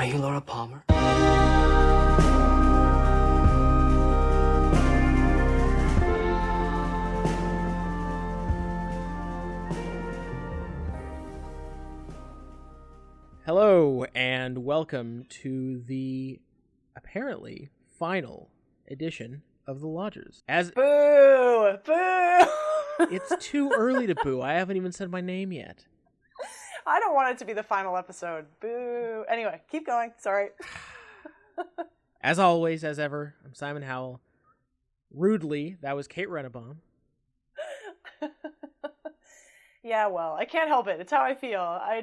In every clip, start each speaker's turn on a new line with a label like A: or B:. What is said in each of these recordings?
A: Are you Laura Palmer?
B: Hello, and welcome to the apparently final edition of The Lodgers.
C: Boo! Boo!
B: It's too early to boo. I haven't even said my name yet.
C: I don't want it to be the final episode. Boo! Anyway, keep going. Sorry.
B: As always, as ever, I'm Simon Howell. Rudely, that was Kate Rennebaum.
C: Yeah, well, I can't help it. It's how I feel. I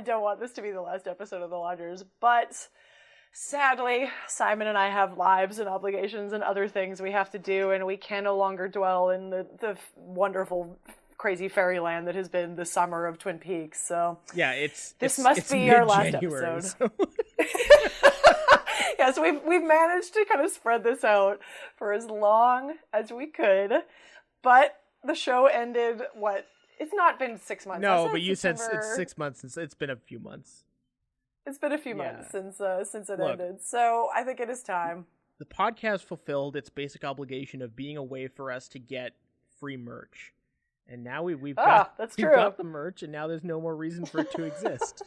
C: don't want this to be the last episode of The Lodgers, but sadly, Simon and I have lives and obligations and other things we have to do, and we can no longer dwell in the wonderful, crazy fairyland that has been the summer of Twin Peaks. So
B: yeah,
C: this must be our last episode.
B: So.
C: Yes, we've managed to kind of spread this out for as long as we could, but the show ended. It's not been 6 months.
B: No, but you said it's 6 months since it's been a few months.
C: It's been a few months since it ended, so I think it is time.
B: The podcast fulfilled its basic obligation of being a way for us to get free merch, and now we've got the merch, and now there's no more reason for it to exist.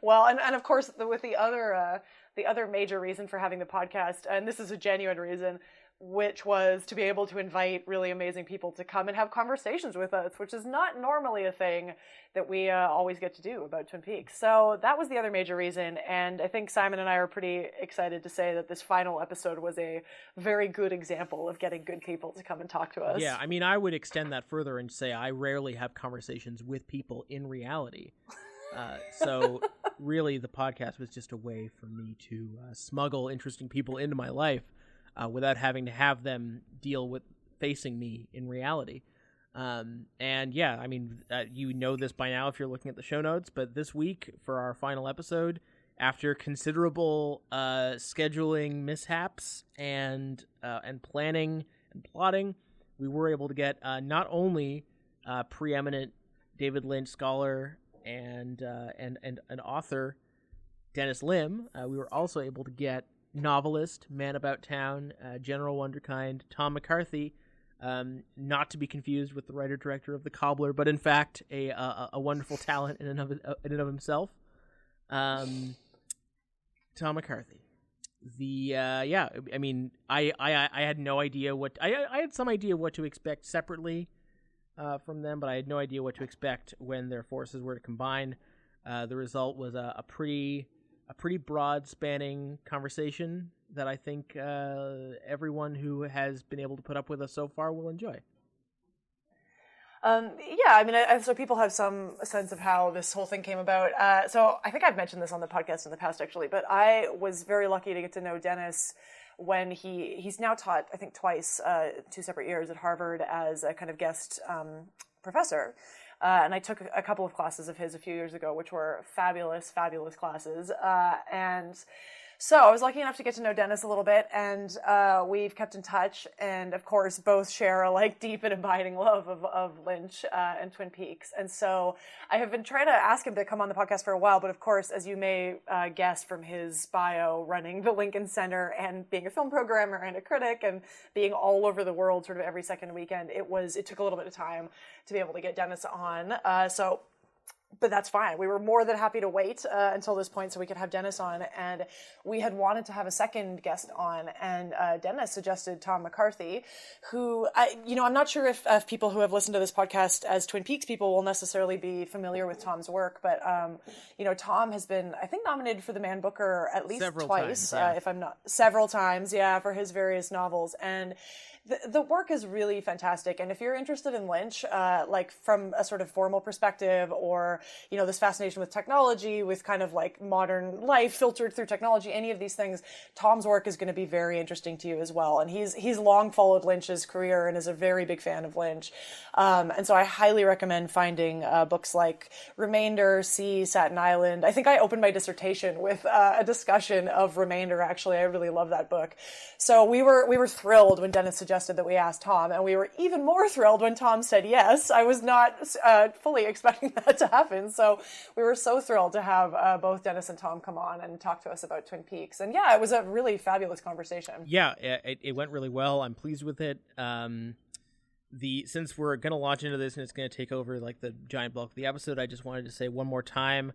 C: Well, and of course, with the other major reason for having the podcast, and this is a genuine reason, which was to be able to invite really amazing people to come and have conversations with us, which is not normally a thing that we always get to do about Twin Peaks. So that was the other major reason, and I think Simon and I are pretty excited to say that this final episode was a very good example of getting good people to come and talk to us.
B: Yeah, I mean, I would extend that further and say I rarely have conversations with people in reality. So really the podcast was just a way for me to smuggle interesting people into my life without having to have them deal with facing me in reality. And yeah, I mean, you know this by now if you're looking at the show notes, but this week for our final episode, after considerable scheduling mishaps and planning and plotting, we were able to get not only preeminent David Lynch scholar and an author, Dennis Lim, we were also able to get novelist, man about town, general wonderkind, Tom McCarthy, not to be confused with the writer-director of The Cobbler, but in fact a wonderful talent in and of himself. Tom McCarthy. I mean, I had no idea I had some idea what to expect separately from them, but I had no idea what to expect when their forces were to combine. The result was a pretty broad spanning conversation that I think everyone who has been able to put up with us so far will enjoy.
C: Yeah, I mean, so people have some sense of how this whole thing came about. So I think I've mentioned this on the podcast in the past, actually, but I was very lucky to get to know Dennis when he's now taught, I think twice, 2 separate years at Harvard as a kind of guest professor. And I took a couple of classes of his a few years ago, which were fabulous, fabulous classes. And so I was lucky enough to get to know Dennis a little bit, and we've kept in touch, and of course both share a deep and abiding love of Lynch and Twin Peaks. And so I have been trying to ask him to come on the podcast for a while, but of course, as you may guess from his bio, running the Lincoln Center and being a film programmer and a critic and being all over the world sort of every second weekend, it took a little bit of time to be able to get Dennis on. But that's fine. We were more than happy to wait until this point so we could have Dennis on. And we had wanted to have a second guest on. And Dennis suggested Tom McCarthy, who, I'm not sure if people who have listened to this podcast as Twin Peaks people will necessarily be familiar with Tom's work. But, Tom has been, I think, nominated for the Man Booker at least twice, if I'm not, several times, for his various novels. And the work is really fantastic. And if you're interested in Lynch, from a sort of formal perspective, or, this fascination with technology, with kind of modern life filtered through technology, any of these things, Tom's work is going to be very interesting to you as well. And he's long followed Lynch's career and is a very big fan of Lynch. And so I highly recommend finding books like Remainder, Satin Island. I think I opened my dissertation with a discussion of Remainder, actually. I really love that book. So we were thrilled when Dennis suggested suggested that we ask Tom, and we were even more thrilled when Tom said yes. I was not fully expecting that to happen, so we were so thrilled to have both Dennis and Tom come on and talk to us about Twin Peaks. And yeah, it was a really fabulous conversation.
B: Yeah, it went really well. I'm pleased with it. Since we're going to launch into this and it's going to take over like the giant bulk of the episode, I just wanted to say one more time,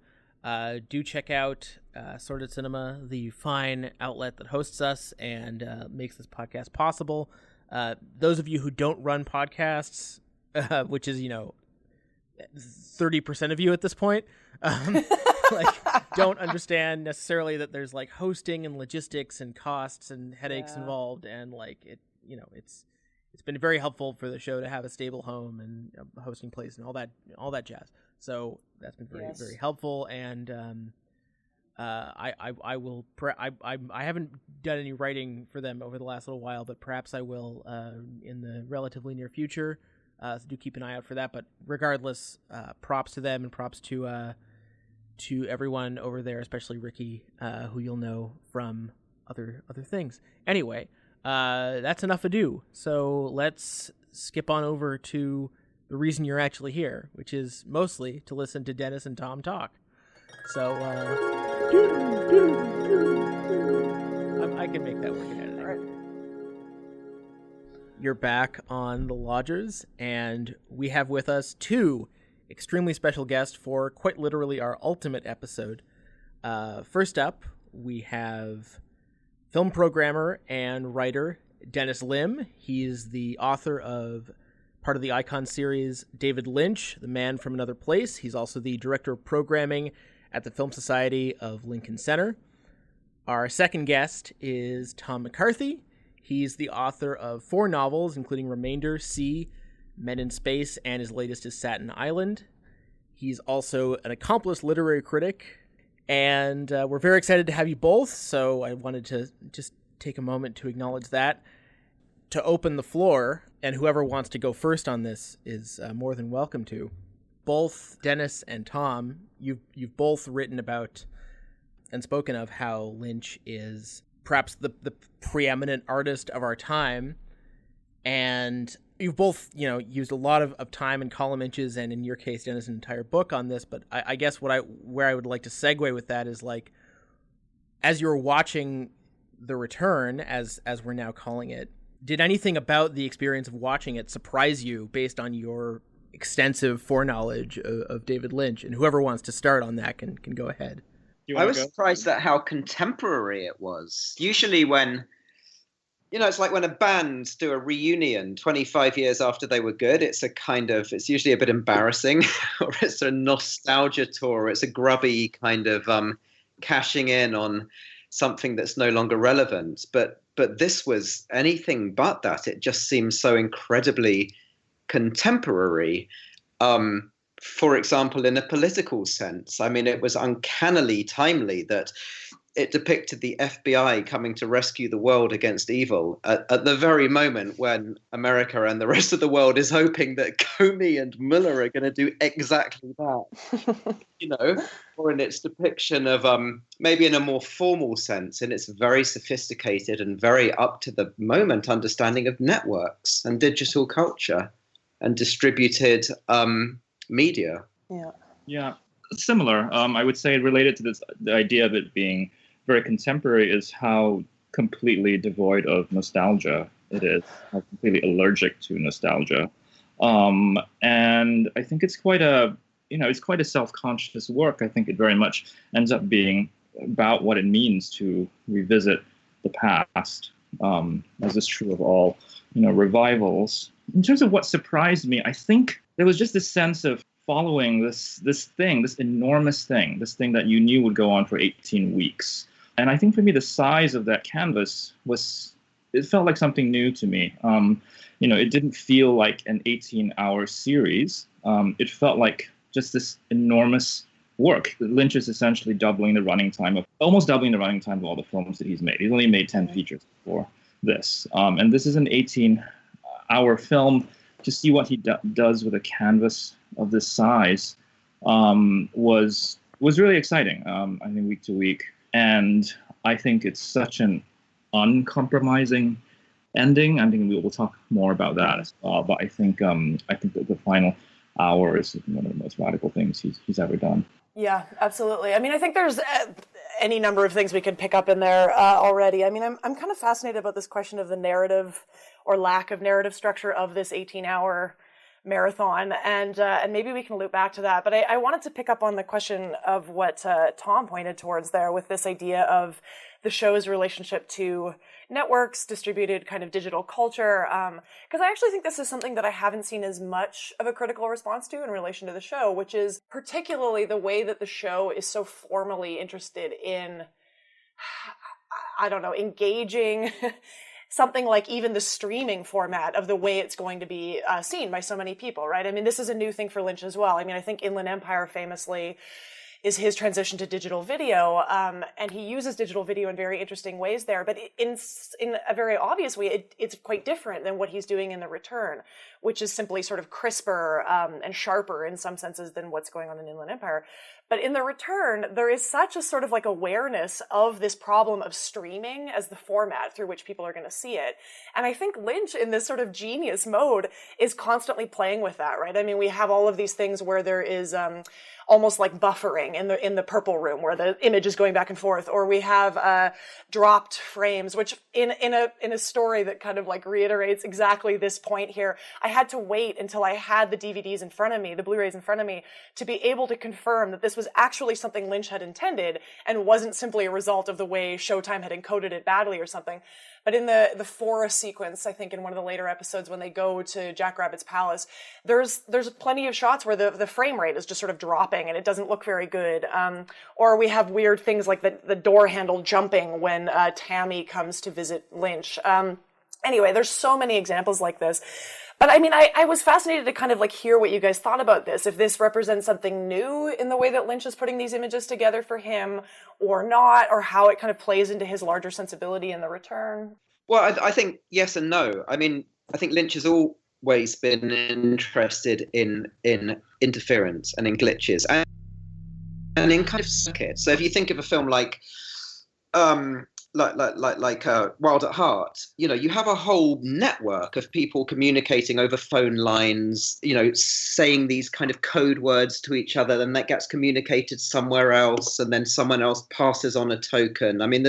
B: do check out Sorted Cinema, the fine outlet that hosts us and makes this podcast possible. Those of you who don't run podcasts, which is, 30% of you at this point, don't understand necessarily that there's like hosting and logistics and costs and headaches involved, and it's been very helpful for the show to have a stable home and a hosting place and all that jazz. So that's been very, very helpful. And I haven't done any writing for them over the last little while, but perhaps I will in the relatively near future. So do keep an eye out for that. But regardless, props to them and props to everyone over there, especially Ricky, who you'll know from other things. Anyway. That's enough ado. So let's skip on over to the reason you're actually here, which is mostly to listen to Dennis and Tom talk. So, I can make that work in editing. Right. You're back on The Lodgers, and we have with us two extremely special guests for quite literally our ultimate episode. First up, we have film programmer and writer Dennis Lim. He's the author of part of the Icon series David Lynch, The Man from Another Place. He's also the director of programming at the Film Society of Lincoln Center. Our second guest is Tom McCarthy. He's the author of 4 novels, including Remainder, Sea, Men in Space, and his latest is Satin Island. He's also an accomplished literary critic, and we're very excited to have you both, so I wanted to just take a moment to acknowledge that. To open the floor, and whoever wants to go first on this is more than welcome to. Both Dennis and Tom, you've both written about and spoken of how Lynch is perhaps the preeminent artist of our time, and you've both, used a lot of time and column inches, and in your case, Dennis, an entire book on this. But I guess where I would like to segue with that is, like, as you're watching The Return, as we're now calling it, did anything about the experience of watching it surprise you based on your extensive foreknowledge of David Lynch? And whoever wants to start on that can go ahead.
A: I was surprised at how contemporary it was. Usually when, it's like when a band do a reunion 25 years after they were good, it's usually a bit embarrassing, or it's a nostalgia tour. It's a grubby kind of cashing in on something that's no longer relevant. But this was anything but that. It just seems so incredibly contemporary. For example, in a political sense, I mean, it was uncannily timely that it depicted the FBI coming to rescue the world against evil at the very moment when America and the rest of the world is hoping that Comey and Mueller are going to do exactly that, or in its depiction of maybe in a more formal sense, in its very sophisticated and very up to the moment understanding of networks and digital culture and distributed media.
D: Yeah, similar. I would say related to the idea of it being very contemporary is how completely devoid of nostalgia it is, how completely allergic to nostalgia. And I think it's quite a self-conscious work. I think it very much ends up being about what it means to revisit the past, as is true of all, revivals. In terms of what surprised me, I think there was just this sense of following this enormous thing, this thing that you knew would go on for 18 weeks. And I think for me, the size of that canvas it felt like something new to me. It didn't feel like an 18-hour series. It felt like just this enormous work. Lynch is essentially almost doubling the running time of all the films that he's made. He's only made 10 features before this. And this is an 18-hour film. To see what he does with a canvas of this size was really exciting, I think, week to week. And I think it's such an uncompromising ending. I think we'll talk more about that as well. But I think that the final hour is one of the most radical things he's ever done.
C: Yeah, absolutely. I mean, I think there's any number of things we could pick up in there already. I mean, I'm kind of fascinated about this question of the narrative or lack of narrative structure of this 18-hour marathon, and maybe we can loop back to that. But I wanted to pick up on the question of what Tom pointed towards there with this idea of the show's relationship to networks, distributed kind of digital culture, because I actually think this is something that I haven't seen as much of a critical response to in relation to the show, which is particularly the way that the show is so formally interested in, I don't know, engaging something like even the streaming format of the way it's going to be seen by so many people, right? I mean, this is a new thing for Lynch as well. I mean, I think Inland Empire famously is his transition to digital video, and he uses digital video in very interesting ways there. But in a very obvious way, it's quite different than what he's doing in The Return, which is simply sort of crisper and sharper in some senses than what's going on in Inland Empire. But in The Return, there is such a sort of like awareness of this problem of streaming as the format through which people are going to see it. And I think Lynch, in this sort of genius mode, is constantly playing with that, right? I mean, we have all of these things where there is almost like buffering in the purple room where the image is going back and forth, or we have dropped frames, which in a story that kind of like reiterates exactly this point here, I had to wait until I had the DVDs in front of me, the Blu-rays in front of me, to be able to confirm that this was actually something Lynch had intended and wasn't simply a result of the way Showtime had encoded it badly or something. But in the forest sequence, I think in one of the later episodes when they go to Jack Rabbit's palace, there's plenty of shots where the frame rate is just sort of dropping and it doesn't look very good. Or we have weird things like the door handle jumping when Tammy comes to visit Lynch. Anyway, there's so many examples like this. But I mean, I was fascinated to kind of like hear what you guys thought about this, if this represents something new in the way that Lynch is putting these images together for him or not, or how it kind of plays into his larger sensibility in The Return.
A: Well, I think yes and no. I mean, I think Lynch has always been interested in interference and in glitches and in kind of circuits. So if you think of a film like Wild at Heart, you know, you have a whole network of people communicating over phone lines, you know, saying these kind of code words to each other, then that gets communicated somewhere else, and then someone else passes on a token. I mean,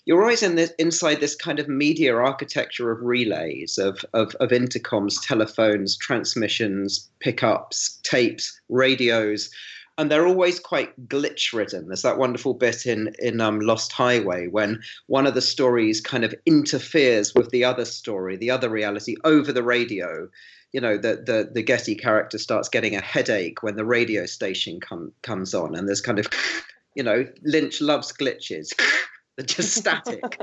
A: you're always inside this kind of media architecture of relays, of intercoms, telephones, transmissions, pickups, tapes, radios. And they're always quite glitch-ridden. There's that wonderful bit in Lost Highway when one of the stories kind of interferes with the other story, the other reality, over the radio. You know, the Getty character starts getting a headache when the radio station comes on, and there's kind of, you know, Lynch loves glitches. They're just static.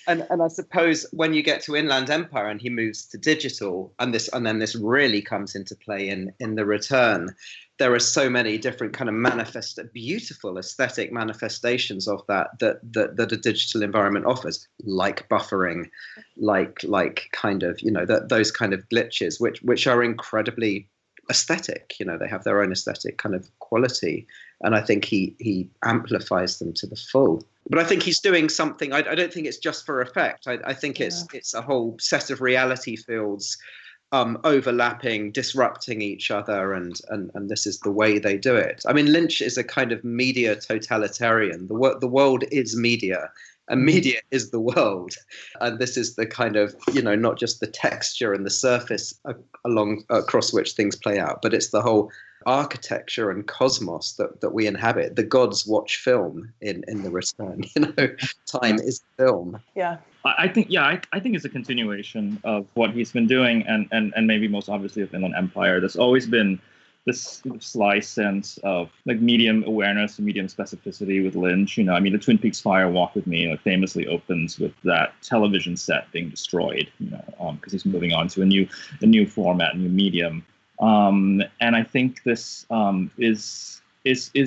A: And I suppose when you get to Inland Empire and he moves to digital, and then this really comes into play in The Return, there are so many different kind of beautiful aesthetic manifestations of that a digital environment offers, like buffering, like kind of, you know, those kind of glitches, which are incredibly aesthetic. You know, they have their own aesthetic kind of quality, and I think he amplifies them to the full. But I think he's doing something. I don't think it's just for effect. I think it's a whole set of reality fields overlapping, disrupting each other, and this is the way they do it. I mean, Lynch is a kind of media totalitarian. The world is media, and media is the world. And this is the kind of, you know, not just the texture and the surface across which things play out, but it's the whole architecture and cosmos that we inhabit. The gods watch film in The Return. You know, time is film.
C: Yeah.
D: I think it's a continuation of what he's been doing, and maybe most obviously of Inland Empire. There's always been this sly sense of like medium awareness and medium specificity with Lynch. You know, I mean, the Twin Peaks Fire Walk with Me famously opens with that television set being destroyed. You know, because he's moving on to a new format, new medium. And I think this is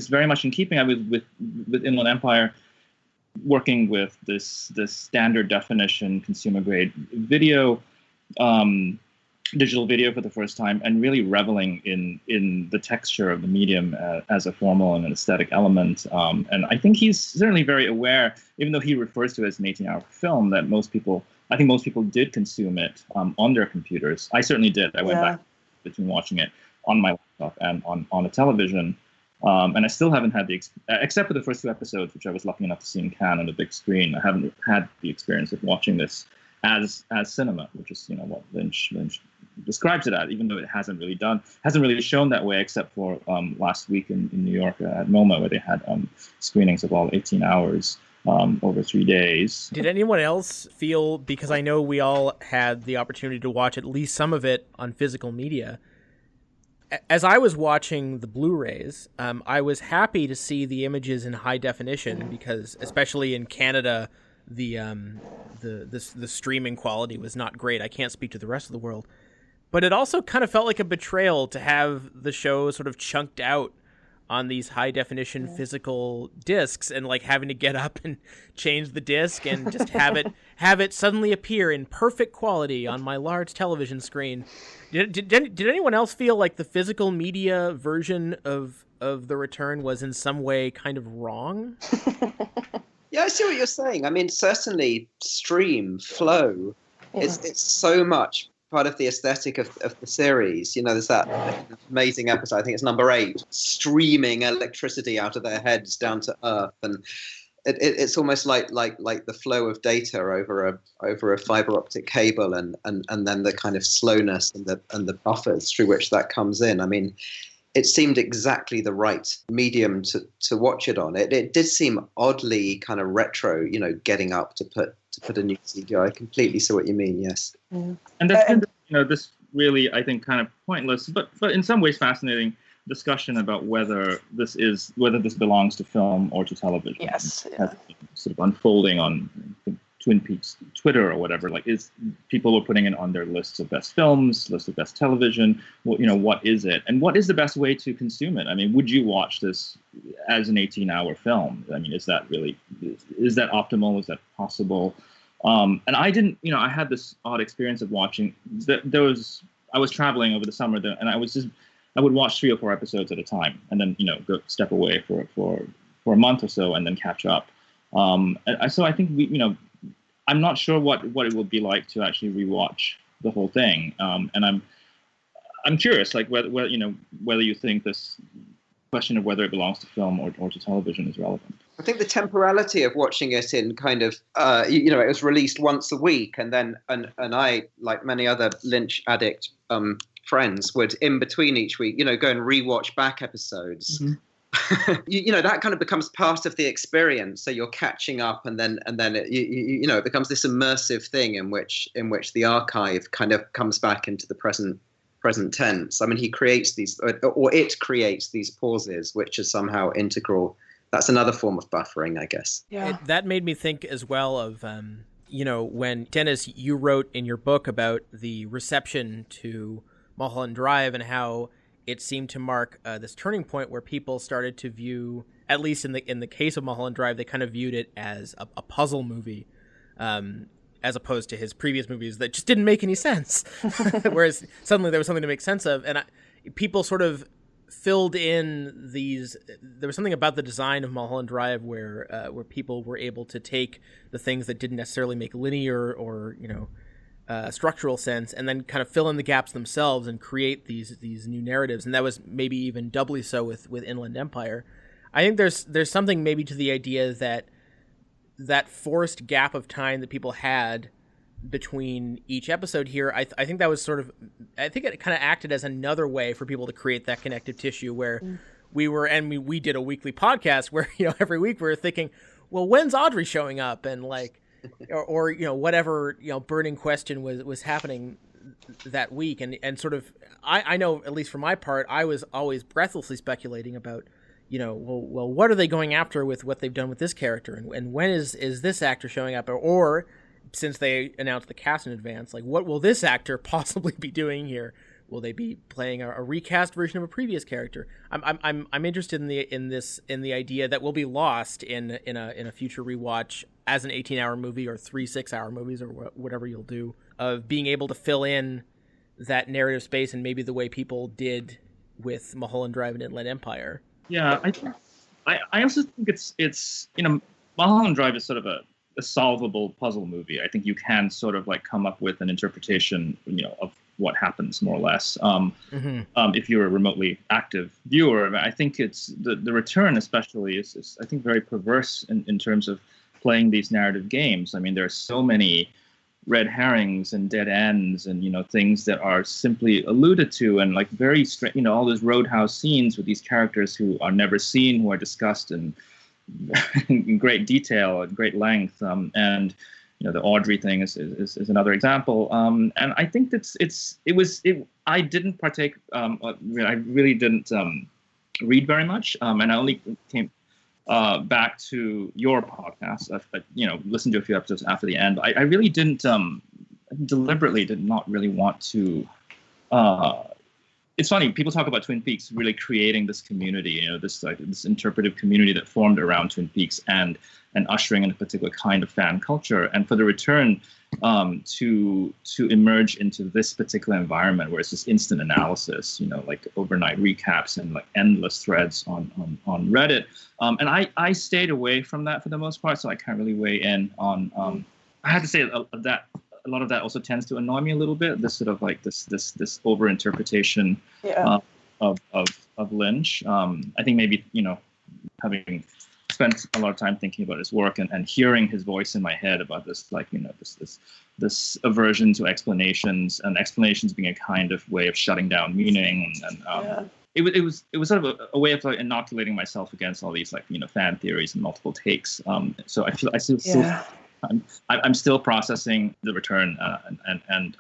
D: very much in keeping with Inland Empire, working with this standard definition consumer grade video, digital video for the first time, and really reveling in the texture of the medium as a formal and an aesthetic element. And I think he's certainly very aware, even though he refers to it as an 18-hour film, that most people I think most people did consume it on their computers. I certainly did. I went back between watching it on my laptop and on a television. And I still haven't had except for the first 2 episodes, which I was lucky enough to see in Cannes on the big screen. I haven't had the experience of watching this as cinema, which is what Lynch describes it as, even though it hasn't really shown that way, except for last week in New York at MoMA, where they had screenings of all 18 hours over 3 days.
B: Did anyone else feel, because I know we all had the opportunity to watch at least some of it on physical media, as I was watching the Blu-rays, I was happy to see the images in high definition, because especially in Canada, the streaming quality was not great. I can't speak to the rest of the world, but it also kind of felt like a betrayal to have the show sort of chunked out on these high definition physical discs, and like having to get up and change the disc and just have it suddenly appear in perfect quality on my large television screen. Did anyone else feel like the physical media version of The Return was in some way kind of wrong?
A: Yeah, I see what you're saying. I mean, certainly stream, flow, it's so much part of the aesthetic of the series. There's that amazing episode, I think it's number 8, streaming electricity out of their heads down to earth, and it's almost like the flow of data over a fiber optic cable, and then the kind of slowness and the buffers through which that comes in. I mean, it seemed exactly the right medium to watch it on. It did seem oddly kind of retro, getting up to put a new CGI. I completely see what you mean. Yes.
D: Yeah. And that's this really, I think, kind of pointless, but in some ways fascinating discussion about whether this belongs to film or to television.
C: Yes.
D: Yeah. Sort of unfolding on Twin Peaks Twitter or whatever. Like, people were putting it on their lists of best films, lists of best television. What is it, and what is the best way to consume it? I mean, would you watch this as an 18-hour film? I mean, is that optimal? Is that possible? And I didn't. I had this odd experience of watching. I was traveling over the summer, and I would watch 3 or 4 episodes at a time, and then go step away for a month or so, and then catch up. So I think I'm not sure what it would be like to actually rewatch the whole thing, and I'm curious, like whether you think this question of whether it belongs to film or to television is relevant.
A: I think the temporality of watching it in kind of it was released once a week, and then and I, like many other Lynch addict friends, would in between each week go and rewatch back episodes. Mm-hmm. That kind of becomes part of the experience. So you're catching up, and then it becomes this immersive thing in which the archive kind of comes back into the present tense. I mean, he creates these, or it creates these pauses, which are somehow integral. That's another form of buffering, I guess.
C: Yeah.
B: That made me think as well of when Dennis, you wrote in your book about the reception to Mulholland Drive and how it seemed to mark this turning point where people started to view, at least in the case of Mulholland Drive, they kind of viewed it as a puzzle movie, as opposed to his previous movies that just didn't make any sense. Whereas suddenly there was something to make sense of, and people sort of filled in these. There was something about the design of Mulholland Drive where people were able to take the things that didn't necessarily make linear or structural sense, and then kind of fill in the gaps themselves and create these new narratives. And that was maybe even doubly so with Inland Empire. I think there's something maybe to the idea that forced gap of time that people had between each episode here. I think that was I think it kind of acted as another way for people to create that connective tissue where we did a weekly podcast where every week we were thinking, well, when's Audrey showing up, and like. Or whatever burning question was happening that week, and sort of I know, at least for my part, I was always breathlessly speculating about well what are they going after with what they've done with this character, and when is this actor showing up, or since they announced the cast in advance, like what will this actor possibly be doing here? Will they be playing a recast version of a previous character? I'm interested in the idea that will be lost in a future rewatch as an 18-hour movie or 3 6-hour movies or whatever you'll do, of being able to fill in that narrative space, and maybe the way people did with Mulholland Drive and Inland Empire.
D: Yeah, I also think it's Mulholland Drive is sort of a solvable puzzle movie. I think you can sort of like come up with an interpretation, of what happens more or less. If you're a remotely active viewer, I think it's the return especially is I think very perverse in terms of playing these narrative games. I mean, there are so many red herrings and dead ends and things that are simply alluded to, and like very all those roadhouse scenes with these characters who are never seen, who are discussed in great detail and great length, and the Audrey thing is another example, and I think I didn't partake. I really didn't read very much, and I only came back to your podcast. Listened to a few episodes after the end. I really didn't deliberately did not really want to. It's funny, people talk about Twin Peaks really creating this community, this interpretive community that formed around Twin Peaks and ushering in a particular kind of fan culture. And for the return to emerge into this particular environment where it's just instant analysis, like overnight recaps and like endless threads on Reddit. And I stayed away from that for the most part, so I can't really weigh in on. I have to say that a lot of that also tends to annoy me a little bit. This sort of like this overinterpretation of Lynch. I think maybe having spent a lot of time thinking about his work and hearing his voice in my head about this, like this aversion to explanations, and explanations being a kind of way of shutting down meaning, and it was sort of a way of like inoculating myself against all these like fan theories and multiple takes. So I still. I'm still processing the return, and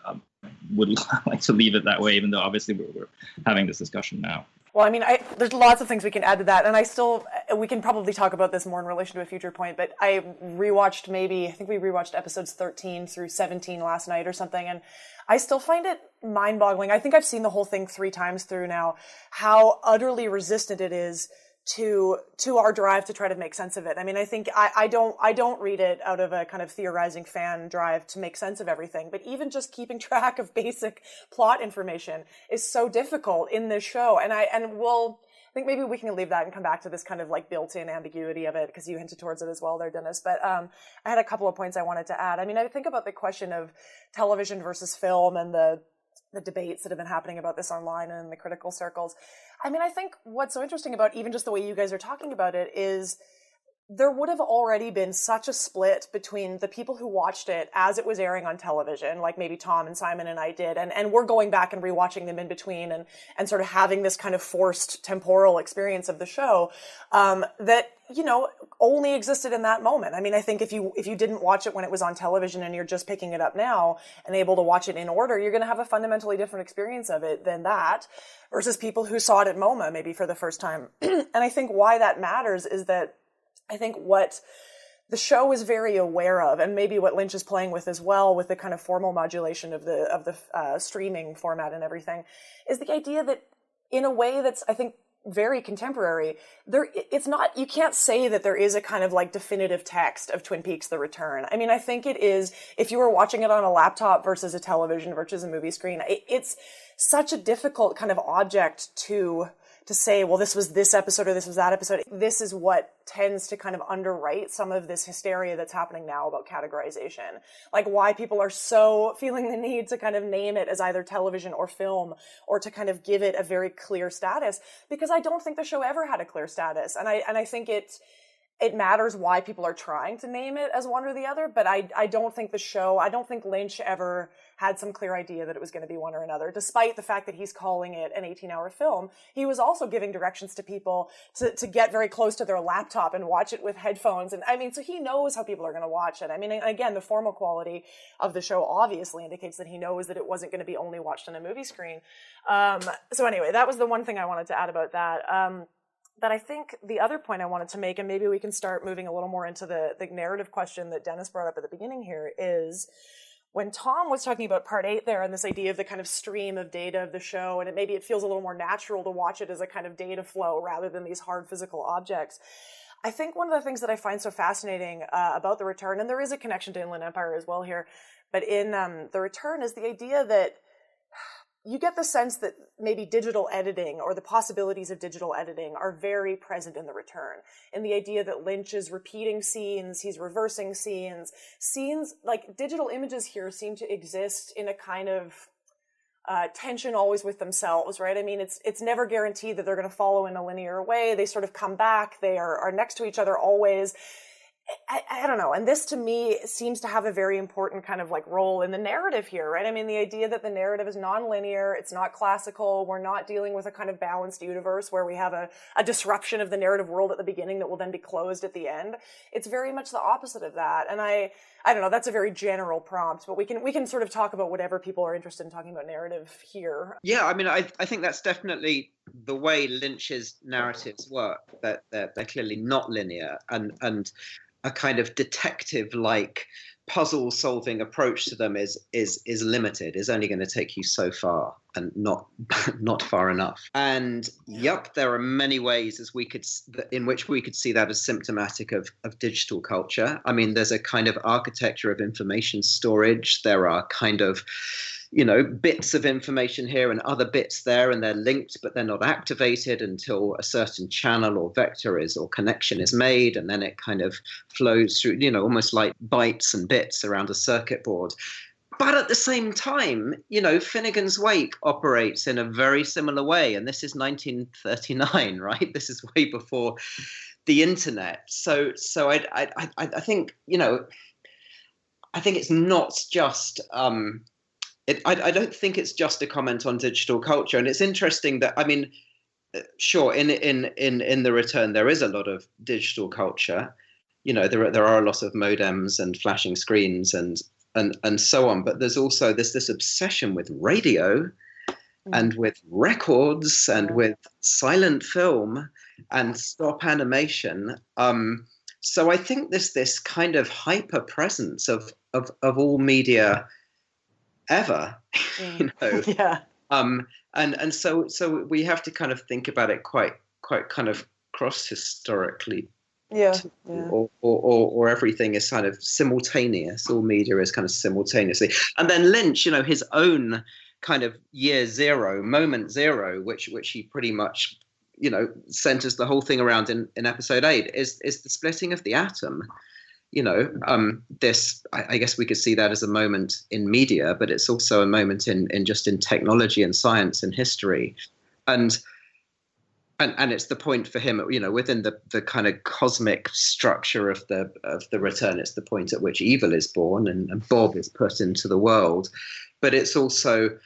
D: would like to leave it that way, even though obviously we're having this discussion now.
C: Well, I mean, there's lots of things we can add to that, and we can probably talk about this more in relation to a future point, but I rewatched I think we rewatched episodes 13 through 17 last night or something, and I still find it mind-boggling. I think I've seen the whole thing 3 times through now, how utterly resistant it is to our drive to try to make sense of it. I mean, I think I don't read it out of a kind of theorizing fan drive to make sense of everything, but even just keeping track of basic plot information is so difficult in this show. And I think maybe we can leave that and come back to this kind of like built-in ambiguity of it, because you hinted towards it as well there, Dennis. But I had a couple of points I wanted to add. I mean, I think about the question of television versus film and the debates that have been happening about this online and in the critical circles. I mean, I think what's so interesting about even just the way you guys are talking about it is there would have already been such a split between the people who watched it as it was airing on television, like maybe Tom and Simon and I did, and we're going back and rewatching them in between and sort of having this kind of forced temporal experience of the show, that, only existed in that moment. I mean, I think if you didn't watch it when it was on television and you're just picking it up now and able to watch it in order, you're going to have a fundamentally different experience of it than that versus people who saw it at MoMA maybe for the first time. And I think why that matters is that I think what the show is very aware of, and maybe what Lynch is playing with as well, with the kind of formal modulation of the streaming format and everything, is the idea that in a way that's, I think, very contemporary, you can't say that there is a kind of like definitive text of Twin Peaks: The Return. I mean, I think it is, if you were watching it on a laptop versus a television versus a movie screen, it's such a difficult kind of object to say, well, this was this episode or this was that episode. This is what tends to kind of underwrite some of this hysteria that's happening now about categorization. Like why people are so feeling the need to kind of name it as either television or film, or to kind of give it a very clear status, because I don't think the show ever had a clear status. And I think it matters why people are trying to name it as one or the other, but I don't think I don't think Lynch ever had some clear idea that it was going to be one or another. Despite the fact that he's calling it an 18-hour film, he was also giving directions to people to get very close to their laptop and watch it with headphones. And I mean, so he knows how people are going to watch it. I mean, again, the formal quality of the show obviously indicates that he knows that it wasn't going to be only watched on a movie screen. So anyway, that was the one thing I wanted to add about that. But I think the other point I wanted to make, and maybe we can start moving a little more into the narrative question that Dennis brought up at the beginning here, is when Tom was talking about part 8 there and this idea of the kind of stream of data of the show, and maybe it feels a little more natural to watch it as a kind of data flow rather than these hard physical objects. I think one of the things that I find so fascinating about The Return, and there is a connection to Inland Empire as well here, but in The Return is the idea that you get the sense that maybe digital editing or the possibilities of digital editing are very present in The Return. And the idea that Lynch is repeating scenes, he's reversing scenes. Scenes, like digital images here seem to exist in a kind of tension always with themselves, right? I mean, it's never guaranteed that they're going to follow in a linear way. They sort of come back. They are next to each other always. I don't know. And this to me seems to have a very important kind of like role in the narrative here, right? I mean, the idea that the narrative is non-linear, it's not classical. We're not dealing with a kind of balanced universe where we have a disruption of the narrative world at the beginning that will then be closed at the end. It's very much the opposite of that. And I don't know, that's a very general prompt, but we can sort of talk about whatever people are interested in talking about narrative here.
A: Yeah, I mean, I think that's definitely the way Lynch's narratives work, that they're clearly not linear, and a kind of detective-like puzzle-solving approach to them is limited, is only going to take you so far, and not far enough. And yep, there are many ways in which we could see that as symptomatic of digital culture. I mean, there's a kind of architecture of information storage. There are kind of, bits of information here and other bits there, and they're linked, but they're not activated until a certain channel or vector or connection is made, and then it kind of flows through, almost like bytes and bits around a circuit board. But at the same time, Finnegan's Wake operates in a very similar way, and this is 1939, right? This is way before the internet. So I think, I think it's not just I don't think it's just a comment on digital culture. And it's interesting that, I mean, sure, in The Return, there is a lot of digital culture. There are a lot of modems and flashing screens and so on. But there's also this obsession with radio and with records and with silent film and stop animation. So I think there's this kind of hyper presence of all media ever,
C: Yeah.
A: And so we have to kind of think about it quite kind of cross historically.
C: Yeah.
A: Or everything is kind of simultaneous. All media is kind of simultaneously. And then Lynch, his own kind of moment zero, which he pretty much, centers the whole thing around in episode 8, is the splitting of the atom. This, I guess we could see that as a moment in media, but it's also a moment in technology and science and history. And it's the point for him, within the kind of cosmic structure of the Return, it's the point at which evil is born and Bob is put into the world. But it's also,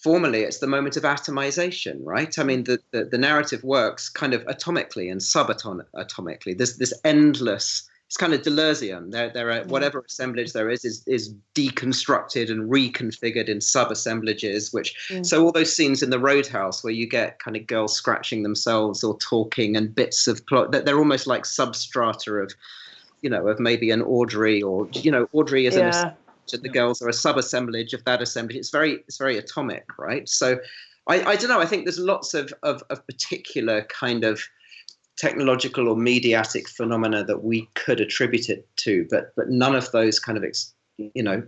A: formally, it's the moment of atomization, right? I mean, the narrative works kind of atomically and subatomically. There's this endless, it's kind of Deleuzian. There are whatever assemblage there is deconstructed and reconfigured in sub-assemblages, so all those scenes in the Roadhouse where you get kind of girls scratching themselves or talking and bits of plot, that they're almost like substrata of maybe an Audrey, or, Audrey is an assemblage, the girls are a sub-assemblage of that assemblage. It's very atomic, right? So I don't know, I think there's lots of particular kind of technological or mediatic phenomena that we could attribute it to, but none of those kind of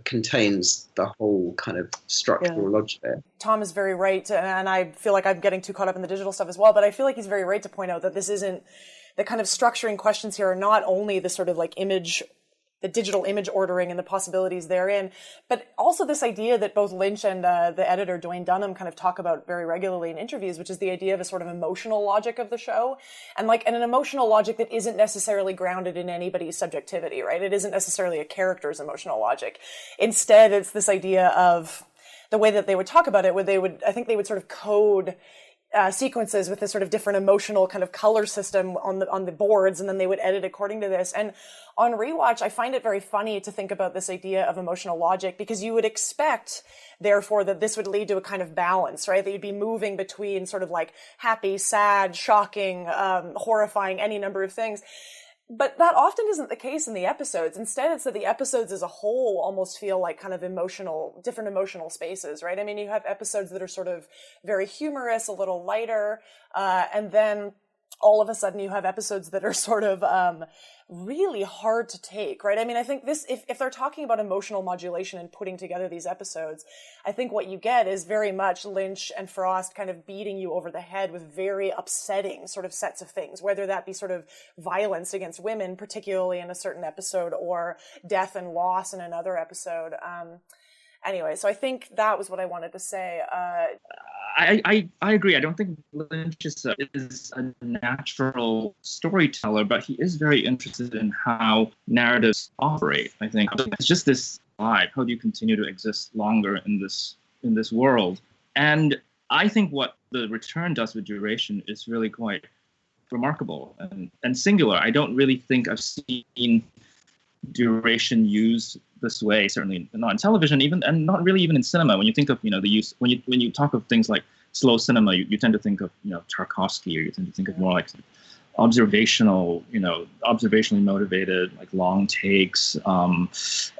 A: contains the whole kind of structural logic there.
C: Tom is very right, and I feel like I'm getting too caught up in the digital stuff as well, but I feel like he's very right to point out that this isn't, the kind of structuring questions here are not only the sort of like the digital image ordering and the possibilities therein, but also this idea that both Lynch and the editor Dwayne Dunham kind of talk about very regularly in interviews, which is the idea of a sort of emotional logic of the show, and an emotional logic that isn't necessarily grounded in anybody's subjectivity, right? It isn't necessarily a character's emotional logic. Instead, it's this idea of the way that they would talk about it, where they would sort of code sequences with this sort of different emotional kind of color system on the boards, and then they would edit according to this. And on rewatch, I find it very funny to think about this idea of emotional logic, because you would expect, therefore, that this would lead to a kind of balance, right? That you'd be moving between sort of like happy, sad, shocking, horrifying, any number of things. But that often isn't the case in the episodes. Instead, it's that the episodes as a whole almost feel like kind of different emotional spaces, right? I mean, you have episodes that are sort of very humorous, a little lighter, and then all of a sudden you have episodes that are sort of really hard to take, right? I mean, I think this, if they're talking about emotional modulation and putting together these episodes, I think what you get is very much Lynch and Frost kind of beating you over the head with very upsetting sort of sets of things, whether that be sort of violence against women, particularly in a certain episode, or death and loss in another episode. Anyway, so I think that was what I wanted to say.
D: I agree. I don't think Lynch is a natural storyteller, but he is very interested in how narratives operate. I think it's just this life. How do you continue to exist longer in this world? And I think what The Return does with duration is really quite remarkable and singular. I don't really think I've seen duration used this way, certainly not in television, and not really even in cinema. When you think of, the use, when you talk of things like slow cinema, you tend to think of, Tarkovsky, or you tend to think of more like observationally motivated, like long takes.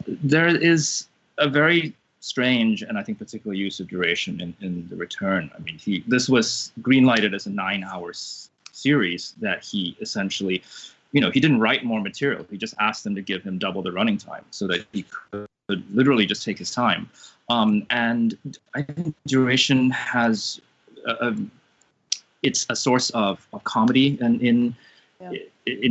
D: There is a very strange and I think particular use of duration in The Return. I mean, this was greenlighted as a 9-hour series that he essentially, he didn't write more material. He just asked them to give him double the running time so that he could literally just take his time. And I think duration has, it's a source of comedy, and in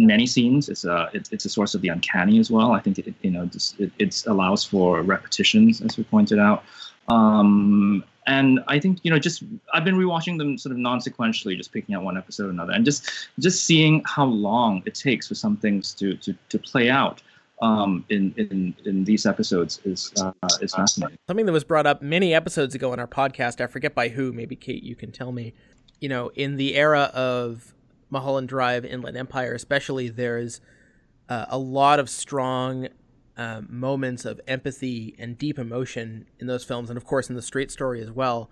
D: many scenes, it's a source of the uncanny as well. I think it allows for repetitions, as we pointed out. And I think, I've been rewatching them sort of non-sequentially, just picking out one episode or another, and just seeing how long it takes for some things to play out in these episodes is fascinating.
B: Something that was brought up many episodes ago in our podcast, I forget by who, maybe Kate, you can tell me, in the era of Mulholland Drive, Inland Empire especially, there's a lot of strong moments of empathy and deep emotion in those films, and of course in The Straight Story as well.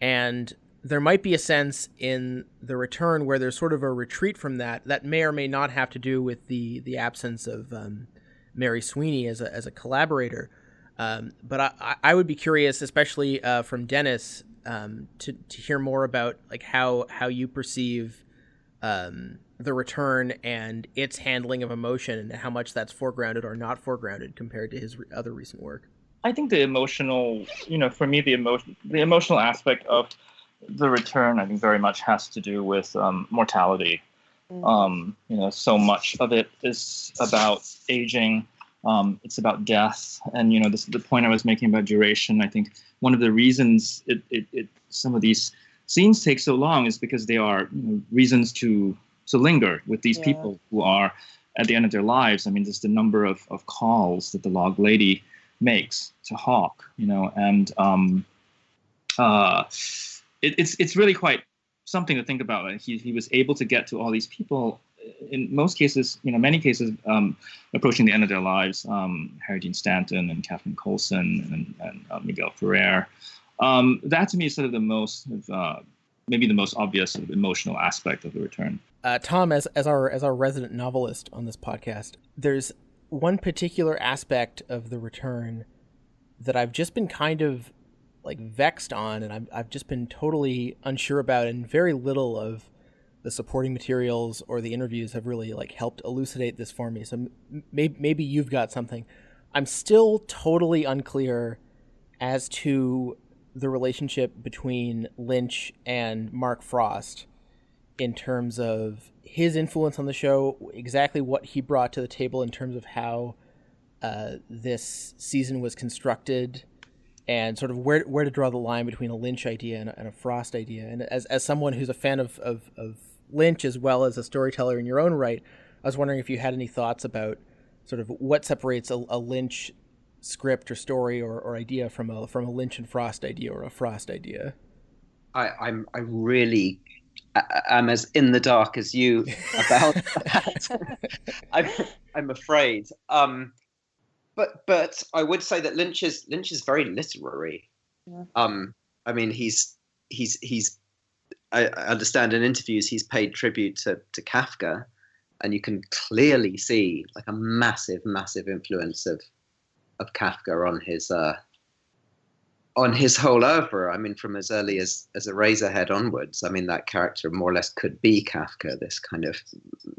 B: And there might be a sense in The Return where there's sort of a retreat from that may or may not have to do with the absence of Mary Sweeney as a collaborator. But I would be curious, especially from Dennis, to hear more about like how you perceive The Return and its handling of emotion, and how much that's foregrounded or not foregrounded compared to his other recent work.
D: I think the emotional, for me, the emotional aspect of The Return, I think very much has to do with mortality. So much of it is about aging. It's about death, and the point I was making about duration. I think one of the reasons some of these scenes take so long is because they are reasons to linger with these people who are at the end of their lives. I mean, there's the number of calls that the log lady makes to Hawk, and it's really quite something to think about. He was able to get to all these people, in most cases, many cases, approaching the end of their lives. Harry Dean Stanton and Catherine Coulson and Miguel Ferrer. That to me is sort of the most, maybe the most obvious sort of emotional aspect of The Return.
B: Tom, as our resident novelist on this podcast, there's one particular aspect of The Return that I've just been kind of like vexed on, and I've just been totally unsure about, and very little of the supporting materials or the interviews have really like helped elucidate this for me. So maybe you've got something. I'm still totally unclear as to the relationship between Lynch and Mark Frost in terms of his influence on the show, exactly what he brought to the table in terms of how this season was constructed, and sort of where to draw the line between a Lynch idea and a Frost idea. And as someone who's a fan of Lynch as well as a storyteller in your own right, I was wondering if you had any thoughts about sort of what separates a Lynch script or story or idea from a Lynch and Frost idea, or a Frost idea.
A: I really am as in the dark as you about that. I'm afraid. But I would say that Lynch is very literary. Yeah. I mean, he's I understand in interviews he's paid tribute to Kafka, and you can clearly see like a massive influence of Kafka on his whole oeuvre. I mean, from as early as Eraserhead onwards, I mean, that character more or less could be Kafka, this kind of,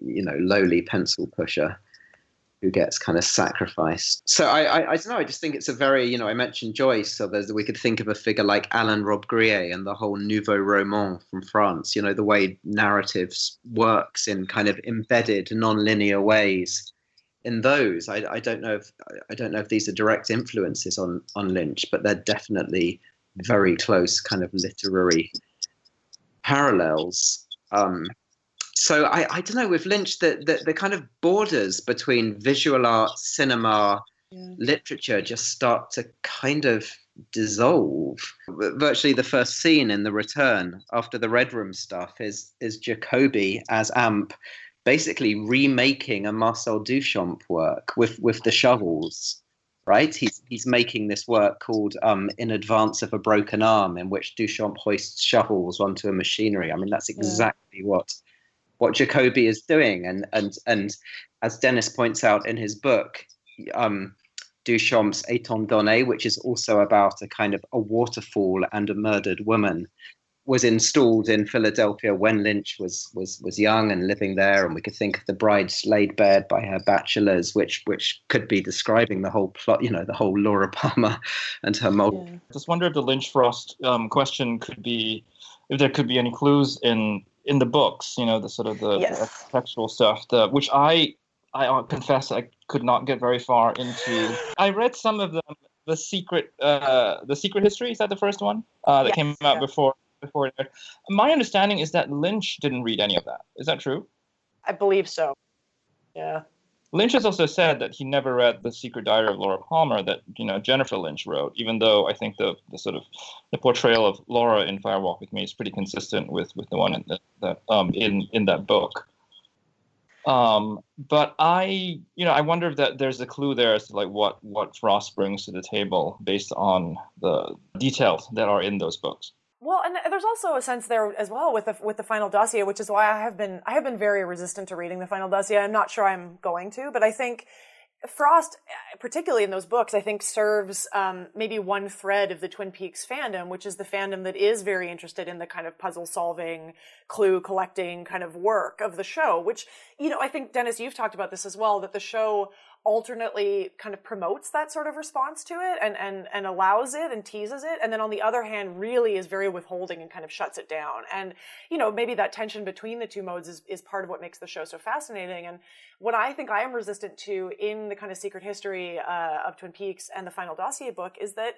A: lowly pencil pusher who gets kind of sacrificed. So I don't know, I just think it's a very, I mentioned Joyce, so we could think of a figure like Alain Robbe-Grillet and the whole nouveau roman from France, the way narratives works in kind of embedded, non-linear ways. In those, I don't know if these are direct influences on Lynch, but they're definitely very close kind of literary parallels. So I don't know, with Lynch, the kind of borders between visual art, cinema, literature just start to kind of dissolve. Virtually the first scene in The Return after the Red Room stuff is Jacobi as Amp basically remaking a Marcel Duchamp work with the shovels. Right, he's making this work called In Advance of a Broken Arm, in which Duchamp hoists shovels onto a machinery. I mean, that's exactly what Jacobi is doing, and as Dennis points out in his book, Duchamp's Étant Donné, which is also about a kind of a waterfall and a murdered woman, was installed in Philadelphia when Lynch was young and living there, and we could think of The Bride's Laid Bare by Her Bachelors, which could be describing the whole plot, the whole Laura Palmer and her model.
D: Yeah. Just wonder if the Lynch Frost question could be, if there could be any clues in the books, the sort of the textual stuff, which I confess I could not get very far into. I read some of them. The Secret History, is that the first one that came out before it? My understanding is that Lynch didn't read any of that. Is that true?
C: I believe so. Yeah.
D: Lynch has also said that he never read The Secret Diary of Laura Palmer that Jennifer Lynch wrote, even though I think the sort of the portrayal of Laura in Fire Walk with Me is pretty consistent with the one in that book. But I wonder if that there's a clue there as to like what Frost brings to the table based on the details that are in those books.
C: Well, and there's also a sense there as well with the final dossier, which is why I have been very resistant to reading the final dossier. I'm not sure I'm going to, but I think Frost, particularly in those books, I think serves maybe one thread of the Twin Peaks fandom, which is the fandom that is very interested in the kind of puzzle solving, clue collecting kind of work of the show, which, I think, Dennis, you've talked about this as well, that the show alternately kind of promotes that sort of response to it and allows it and teases it. And then on the other hand, really is very withholding and kind of shuts it down. And, maybe that tension between the two modes is part of what makes the show so fascinating. And what I think I am resistant to in the kind of secret history of Twin Peaks and the final dossier book is that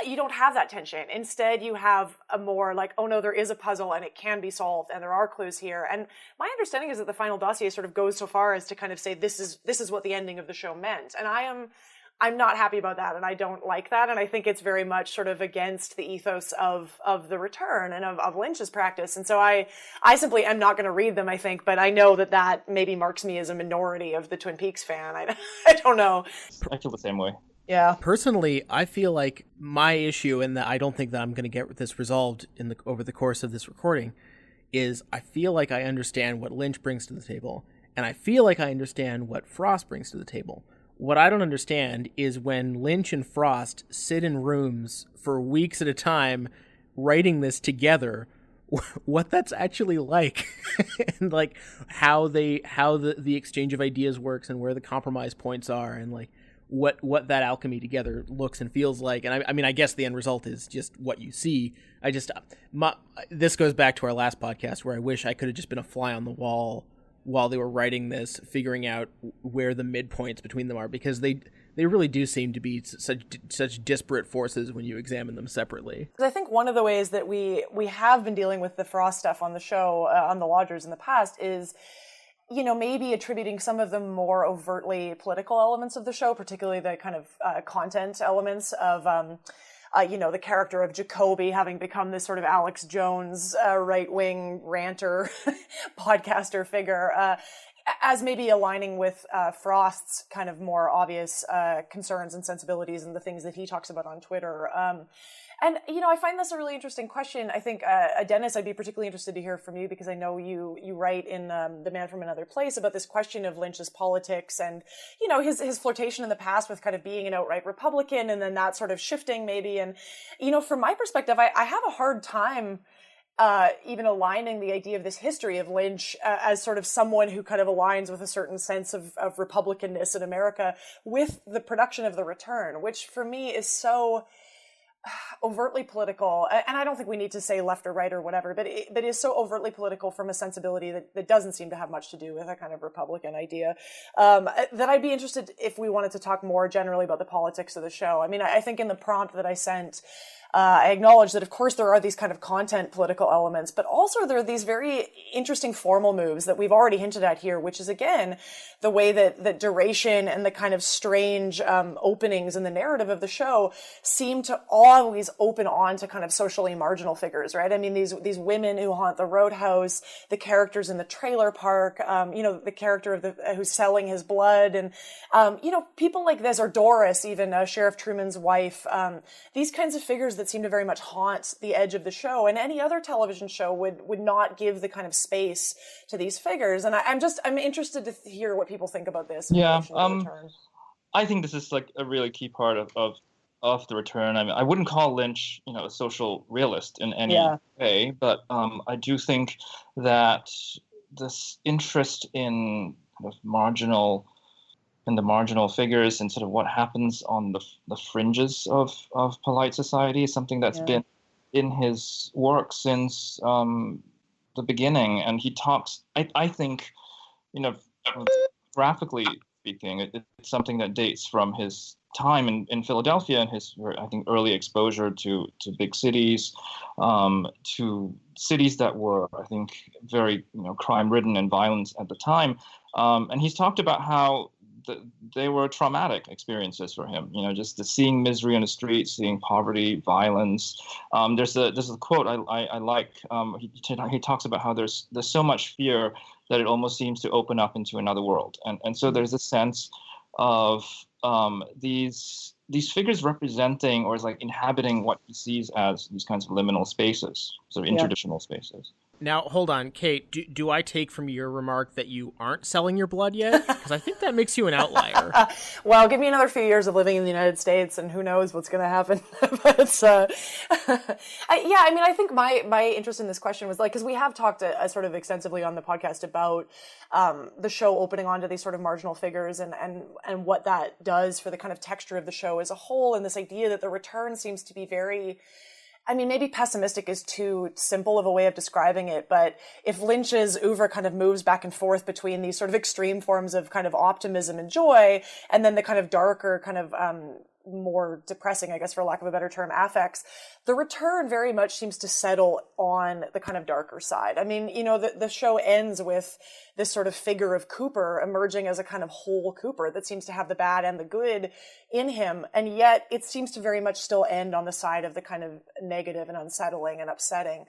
C: you don't have that tension. Instead, you have a more like, oh no, there is a puzzle and it can be solved and there are clues here. And my understanding is that the final dossier sort of goes so far as to kind of say this is what the ending of the show meant. And I'm not happy about that, and I don't like that, and I think it's very much sort of against the ethos of The Return and of Lynch's practice. And so I simply am not going to read them, I think, but I know that maybe marks me as a minority of the Twin Peaks fan. I don't know.
D: I feel the same way.
C: Yeah.
B: Personally, I feel like my issue, and that I don't think that I'm going to get this resolved over the course of this recording, is I feel like I understand what Lynch brings to the table, and I feel like I understand what Frost brings to the table. What I don't understand is when Lynch and Frost sit in rooms for weeks at a time writing this together, what that's actually like and like how the exchange of ideas works and where the compromise points are and like what that alchemy together looks and feels like. And I mean, I guess the end result is just what you see. This goes back to our last podcast where I wish I could have just been a fly on the wall while they were writing this, figuring out where the midpoints between them are, because they really do seem to be such disparate forces when you examine them separately.
C: I think one of the ways that we have been dealing with the Frost stuff on the show, on The Lodgers in the past, is maybe attributing some of the more overtly political elements of the show, particularly the kind of content elements of the character of Jacobi having become this sort of Alex Jones right-wing ranter podcaster figure, as maybe aligning with Frost's kind of more obvious concerns and sensibilities and the things that he talks about on Twitter. And, I find this a really interesting question. I think, Dennis, I'd be particularly interested to hear from you, because I know you write in The Man from Another Place about this question of Lynch's politics and, his flirtation in the past with kind of being an outright Republican and then that sort of shifting maybe. And, from my perspective, I have a hard time even aligning the idea of this history of Lynch as sort of someone who kind of aligns with a certain sense of Republicanness in America with the production of The Return, which for me is so overtly political. And I don't think we need to say left or right or whatever, but it is so overtly political from a sensibility that doesn't seem to have much to do with a kind of Republican idea, that I'd be interested if we wanted to talk more generally about the politics of the show. I mean, I think in the prompt that I sent, I acknowledge that, of course, there are these kind of content political elements, but also there are these very interesting formal moves that we've already hinted at here, which is, again, the way that duration and the kind of strange openings in the narrative of the show seem to always open on to kind of socially marginal figures, right? I mean, these women who haunt the roadhouse, the characters in the trailer park, the character of who's selling his blood, and, people like this, or Doris, even Sheriff Truman's wife, these kinds of figures that seem to very much haunt the edge of the show, and any other television show would not give the kind of space to these figures. And I'm interested to hear what people think about this.
D: Yeah, I think this is like a really key part of The Return. I mean, I wouldn't call Lynch, a social realist in any way, but I do think that this interest in kind of the marginal figures and sort of what happens on the fringes of polite society is something that's been in his work since the beginning. And he talks, I think, graphically speaking, it's something that dates from his time in Philadelphia and his, I think, early exposure to big cities, to cities that were, I think, very crime-ridden and violent at the time. And he's talked about how they were traumatic experiences for him, just the seeing misery on the streets, seeing poverty, violence. There's a quote I like. He talks about how there's so much fear that it almost seems to open up into another world, and so there's a sense of these figures representing or like inhabiting what he sees as these kinds of liminal spaces, sort of interdimensional spaces.
B: Now, hold on, Kate. Do I take from your remark that you aren't selling your blood yet? Because I think that makes you an outlier.
C: Well, give me another few years of living in the United States, and who knows what's going to happen. But I think my interest in this question was because we have talked sort of extensively on the podcast about the show opening onto these sort of marginal figures and what that does for the kind of texture of the show as a whole, and this idea that The Return seems to be very... I mean, maybe pessimistic is too simple of a way of describing it, but if Lynch's oeuvre kind of moves back and forth between these sort of extreme forms of kind of optimism and joy, and then the kind of darker, kind of more depressing, I guess, for lack of a better term, affects, The Return very much seems to settle on the kind of darker side. I mean, the show ends with this sort of figure of Cooper emerging as a kind of whole Cooper that seems to have the bad and the good in him, and yet it seems to very much still end on the side of the kind of negative and unsettling and upsetting.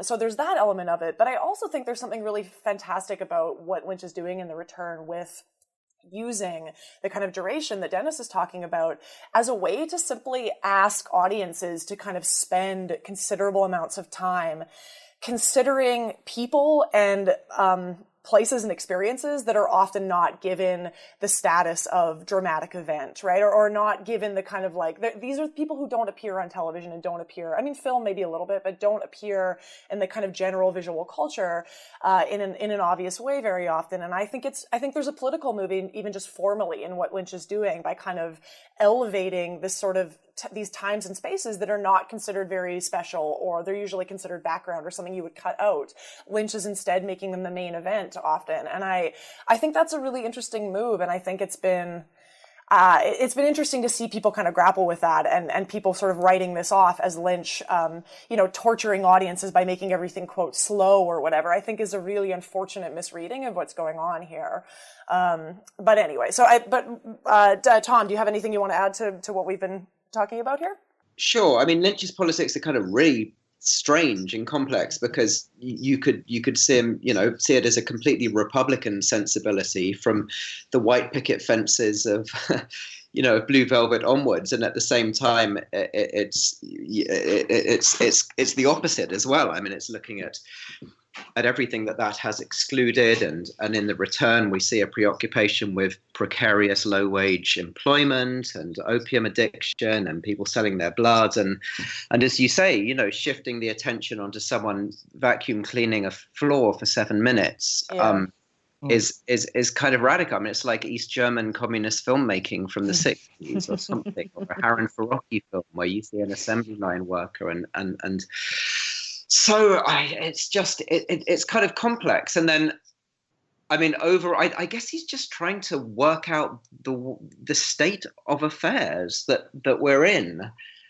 C: So there's that element of it, but I also think there's something really fantastic about what Lynch is doing in The Return with using the kind of duration that Dennis is talking about as a way to simply ask audiences to kind of spend considerable amounts of time considering people and places and experiences that are often not given the status of dramatic event, right? Or not given the kind of these are people who don't appear on television and don't appear, I mean, film maybe a little bit, but don't appear in the kind of general visual culture in an obvious way very often. And I think there's a political move even just formally in what Lynch is doing by kind of elevating this sort of these times and spaces that are not considered very special, or they're usually considered background or something you would cut out. Lynch is instead making them the main event often. And I think that's a really interesting move. And I think it's been interesting to see people kind of grapple with that and people sort of writing this off as Lynch, torturing audiences by making everything, quote, slow or whatever, I think is a really unfortunate misreading of what's going on here. But anyway, Tom, do you have anything you want to add to what we've been talking about here?
A: Sure. I mean, Lynch's politics are kind of really strange and complex because you could see him, see it as a completely Republican sensibility from the white picket fences of, Blue Velvet onwards, and at the same time, it's the opposite as well. I mean, it's looking at everything that has excluded, and in the return we see a preoccupation with precarious low-wage employment and opium addiction and people selling their blood, and as you say, shifting the attention onto someone vacuum cleaning a floor for 7 minutes. Is kind of radical. I mean, it's like East German communist filmmaking from the 60s or something, or a Harun Farocki film where you see an assembly line worker, and so it's kind of complex. And then, I mean, I guess he's just trying to work out the state of affairs that we're in.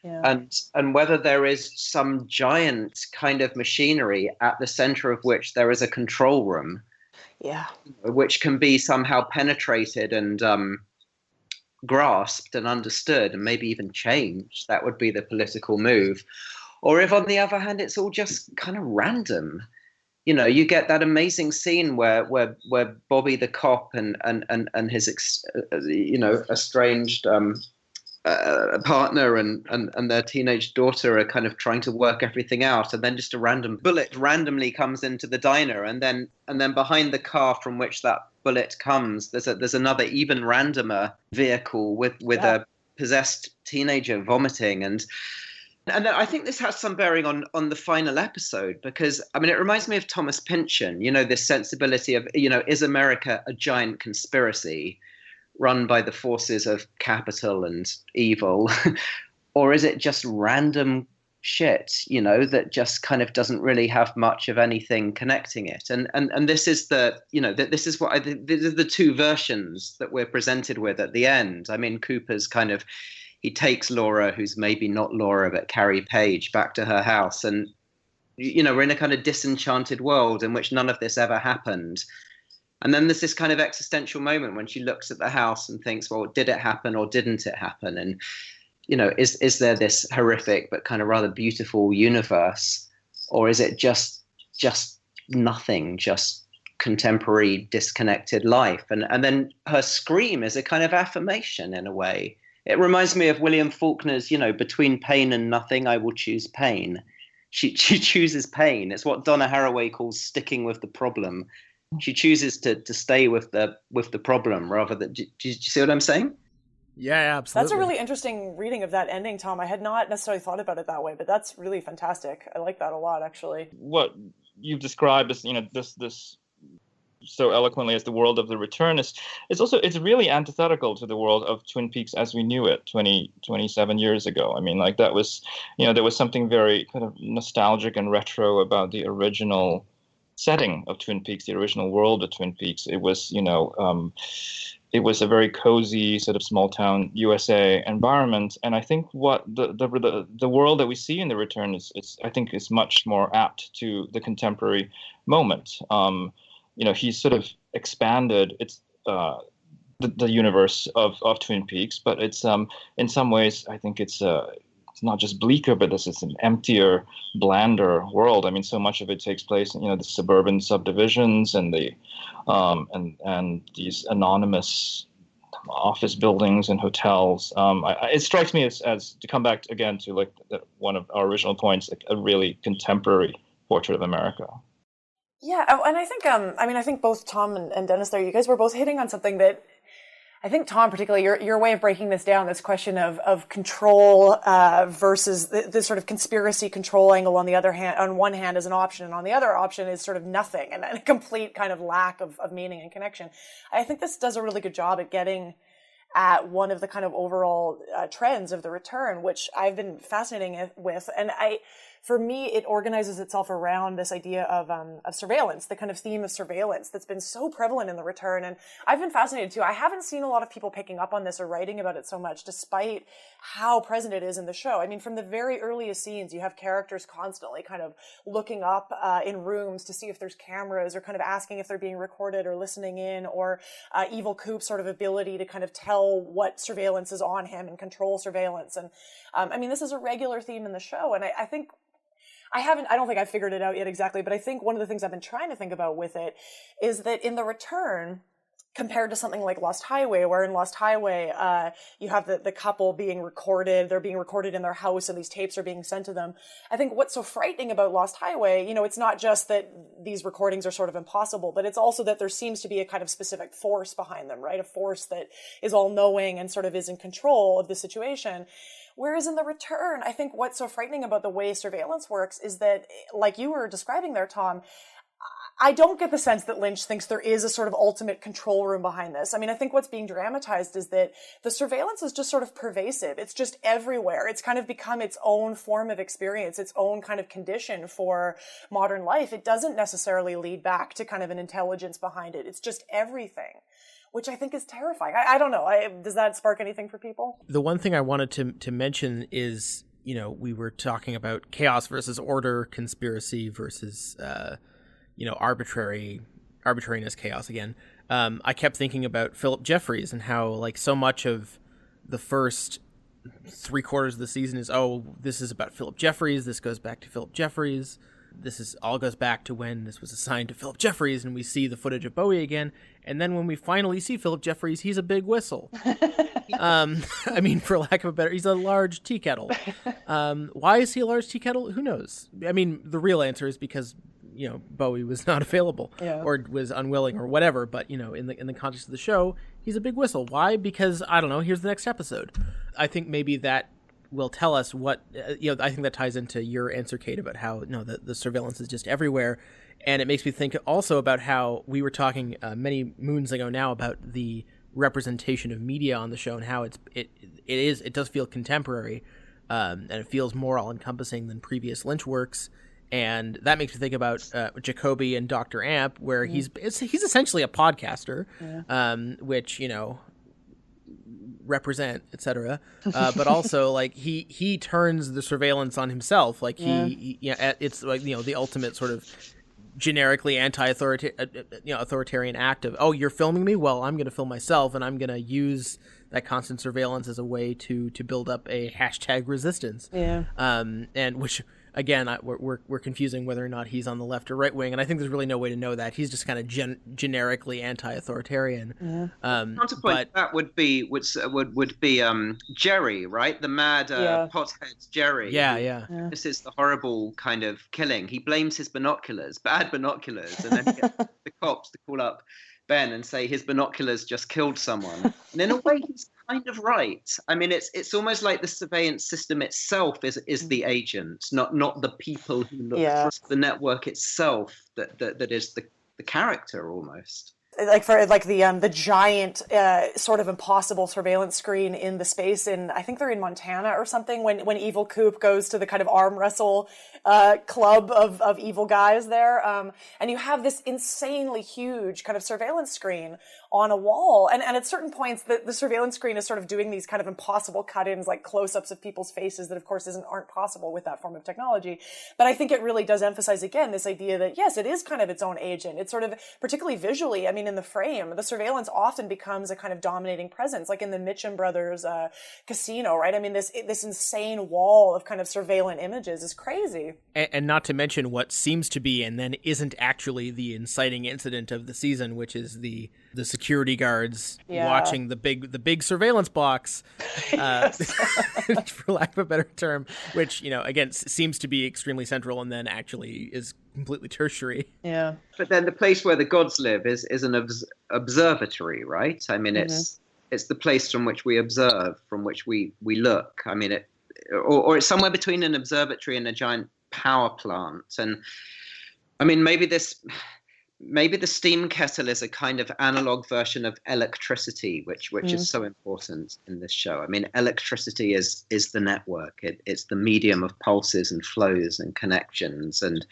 A: Yeah. And whether there is some giant kind of machinery at the center of which there is a control room, which can be somehow penetrated and grasped and understood and maybe even changed. That would be the political move. Or if, on the other hand, it's all just kind of random. You get that amazing scene where Bobby the cop and his estranged partner and their teenage daughter are kind of trying to work everything out, and then just a random bullet randomly comes into the diner, and then behind the car from which that bullet comes, there's another even randomer vehicle with a possessed teenager vomiting, and then I think this has some bearing on the final episode, because I mean it reminds me of Thomas Pynchon, this sensibility of is America a giant conspiracy run by the forces of capital and evil, or is it just random shit, that just kind of doesn't really have much of anything connecting it? And this is this is what these are the two versions that we're presented with at the end. I mean, Cooper's kind of, he takes Laura, who's maybe not Laura but Carrie Page, back to her house, and we're in a kind of disenchanted world in which none of this ever happened. And then there's this kind of existential moment when she looks at the house and thinks, well, did it happen or didn't it happen? And, is there this horrific but kind of rather beautiful universe? Or is it just nothing, just contemporary disconnected life? And then her scream is a kind of affirmation in a way. It reminds me of William Faulkner's, between pain and nothing, I will choose pain. She chooses pain. It's what Donna Haraway calls sticking with the problem. She chooses to stay with the problem rather than. Do you see what I'm saying?
B: Yeah, absolutely.
C: That's a really interesting reading of that ending, Tom. I had not necessarily thought about it that way, but that's really fantastic. I like that a lot, actually.
D: What you've described as this so eloquently as the world of the return it's really antithetical to the world of Twin Peaks as we knew it 27 years ago. I mean, like that was there was something very kind of nostalgic and retro about the original setting of Twin Peaks, the original world of Twin Peaks. It was, it was a very cozy sort of small town USA environment, and I think what the world that we see in The Return is I think is much more apt to the contemporary moment. He's sort of expanded the universe of Twin Peaks, but it's in some ways I think it's not just bleaker, but this is an emptier, blander world. I mean, so much of it takes place in the suburban subdivisions and the and these anonymous office buildings and hotels. It strikes me as to come back again to like one of our original points, like a really contemporary portrait of America.
C: Yeah, and I think I think both Tom and Dennis there, you guys were both hitting on something that I think, Tom, particularly your way of breaking this down, this question of control versus this sort of conspiracy control angle on the other hand, on one hand is an option, and on the other option is sort of nothing and a complete kind of lack of meaning and connection. I think this does a really good job at getting at one of the kind of overall trends of The Return, which I've been fascinating with, and for me, it organizes itself around this idea of surveillance, the kind of theme of surveillance that's been so prevalent in The Return. And I've been fascinated too. I haven't seen a lot of people picking up on this or writing about it so much, despite how present it is in the show. I mean, from the very earliest scenes, you have characters constantly kind of looking up in rooms to see if there's cameras, or kind of asking if they're being recorded or listening in, or Evil Coop's sort of ability to kind of tell what surveillance is on him and control surveillance. And I mean, this is a regular theme in the show. And I think I don't think I've figured it out yet exactly, but I think one of the things I've been trying to think about with it is that in The Return, compared to something like Lost Highway, where in Lost Highway, you have the couple being recorded, they're being recorded in their house and these tapes are being sent to them. I think what's so frightening about Lost Highway, it's not just that these recordings are sort of impossible, but it's also that there seems to be a kind of specific force behind them, right? A force that is all-knowing and sort of is in control of the situation. Whereas in The Return, I think what's so frightening about the way surveillance works is that, like you were describing there, Tom, I don't get the sense that Lynch thinks there is a sort of ultimate control room behind this. I mean, I think what's being dramatized is that the surveillance is just sort of pervasive. It's just everywhere. It's kind of become its own form of experience, its own kind of condition for modern life. It doesn't necessarily lead back to kind of an intelligence behind it. It's just everything, which I think is terrifying. I don't know. Does that spark anything for people?
B: The one thing I wanted to mention is, we were talking about chaos versus order, conspiracy versus arbitrariness, chaos again. I kept thinking about Philip Jeffries and how, like, so much of the first 3/4 of the season is, this is about Philip Jeffries, this goes back to Philip Jeffries, all goes back to when this was assigned to Philip Jeffries, and we see the footage of Bowie again, and then when we finally see Philip Jeffries, he's a big whistle. I mean, for lack of a better, he's a large tea kettle. Why is he a large tea kettle? Who knows? I mean, the real answer is because Bowie was not available or was unwilling or whatever. But, in the context of the show, he's a big whistle. Why? Because, I don't know, here's the next episode. I think maybe that will tell us what, I think that ties into your answer, Kate, about how, the surveillance is just everywhere. And it makes me think also about how we were talking many moons ago now about the representation of media on the show and how it does feel contemporary and it feels more all-encompassing than previous Lynch works. And that makes me think about Jacoby and Dr. Amp, where he's essentially a podcaster, which, represent, etc. But also, like, he turns the surveillance on himself. Like, it's like, the ultimate sort of generically authoritarian act of, you're filming me? Well, I'm going to film myself, and I'm going to use that constant surveillance as a way to build up a hashtag resistance. Yeah. And which, again, we're confusing whether or not he's on the left or right wing, and I think there's really no way to know that. He's just kind of generically anti-authoritarian. Yeah.
A: Counterpoint that would be Jerry, right? The mad pothead Jerry.
B: Yeah.
A: This is the horrible kind of killing. He blames his binoculars, bad binoculars, and then he gets the cops to call up Ben and say his binoculars just killed someone. And in a way, he's kind of right. I mean, it's almost like the surveillance system itself is the agent, not the people who look through the network itself that is the character almost.
C: Like for the giant sort of impossible surveillance screen in the space I think they're in Montana or something when Evil Coop goes to the kind of arm wrestle club of evil guys there, and you have this insanely huge kind of surveillance screen on a wall, and at certain points the surveillance screen is sort of doing these kind of impossible cut-ins, like close-ups of people's faces that of course aren't possible with that form of technology. But I think it really does emphasize again this idea that yes, it is kind of its own agent. It's sort of, particularly visually, I mean, in the frame, the surveillance often becomes a kind of dominating presence, like in the Mitchum brothers casino, right? I mean, this insane wall of kind of surveillance images is crazy.
B: And not to mention what seems to be and then isn't actually the inciting incident of the season, which is the security guards watching the big surveillance box, for lack of a better term, which, again, seems to be extremely central and then actually is completely tertiary. Yeah.
A: But then the place where the gods live is an observatory, right? I mean, it's the place from which we observe, from which we look. I mean, or it's somewhere between an observatory and a giant power plant. And I mean, maybe the steam kettle is a kind of analog version of electricity, which is so important in this show. I mean, electricity is the network. It's the medium of pulses and flows and connections. And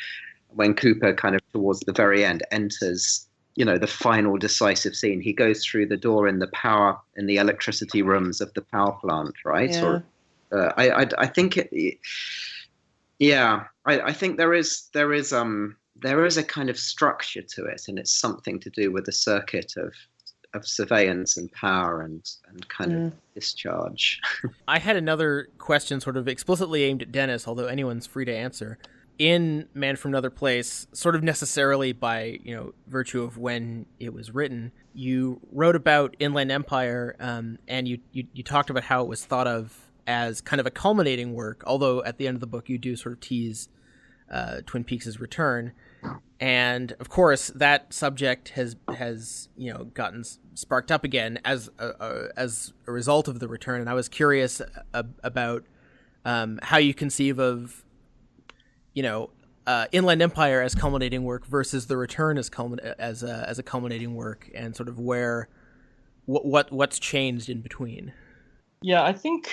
A: when Cooper kind of towards the very end enters, the final decisive scene, he goes through the door in the electricity rooms of the power plant, right? Yeah. Or I think I think there is a kind of structure to it, and it's something to do with the circuit of surveillance and power and kind of discharge.
B: I had another question sort of explicitly aimed at Dennis, although anyone's free to answer. in Man from Another Place, sort of necessarily by, virtue of when it was written, you wrote about Inland Empire, and you talked about how it was thought of as kind of a culminating work, although at the end of the book you do sort of tease Twin Peaks' return. And of course that subject has gotten sparked up again as a result of the return. And I was curious about how you conceive of Inland Empire as culminating work versus The Return as a culminating work, and sort of what's changed in between.
D: Yeah, I think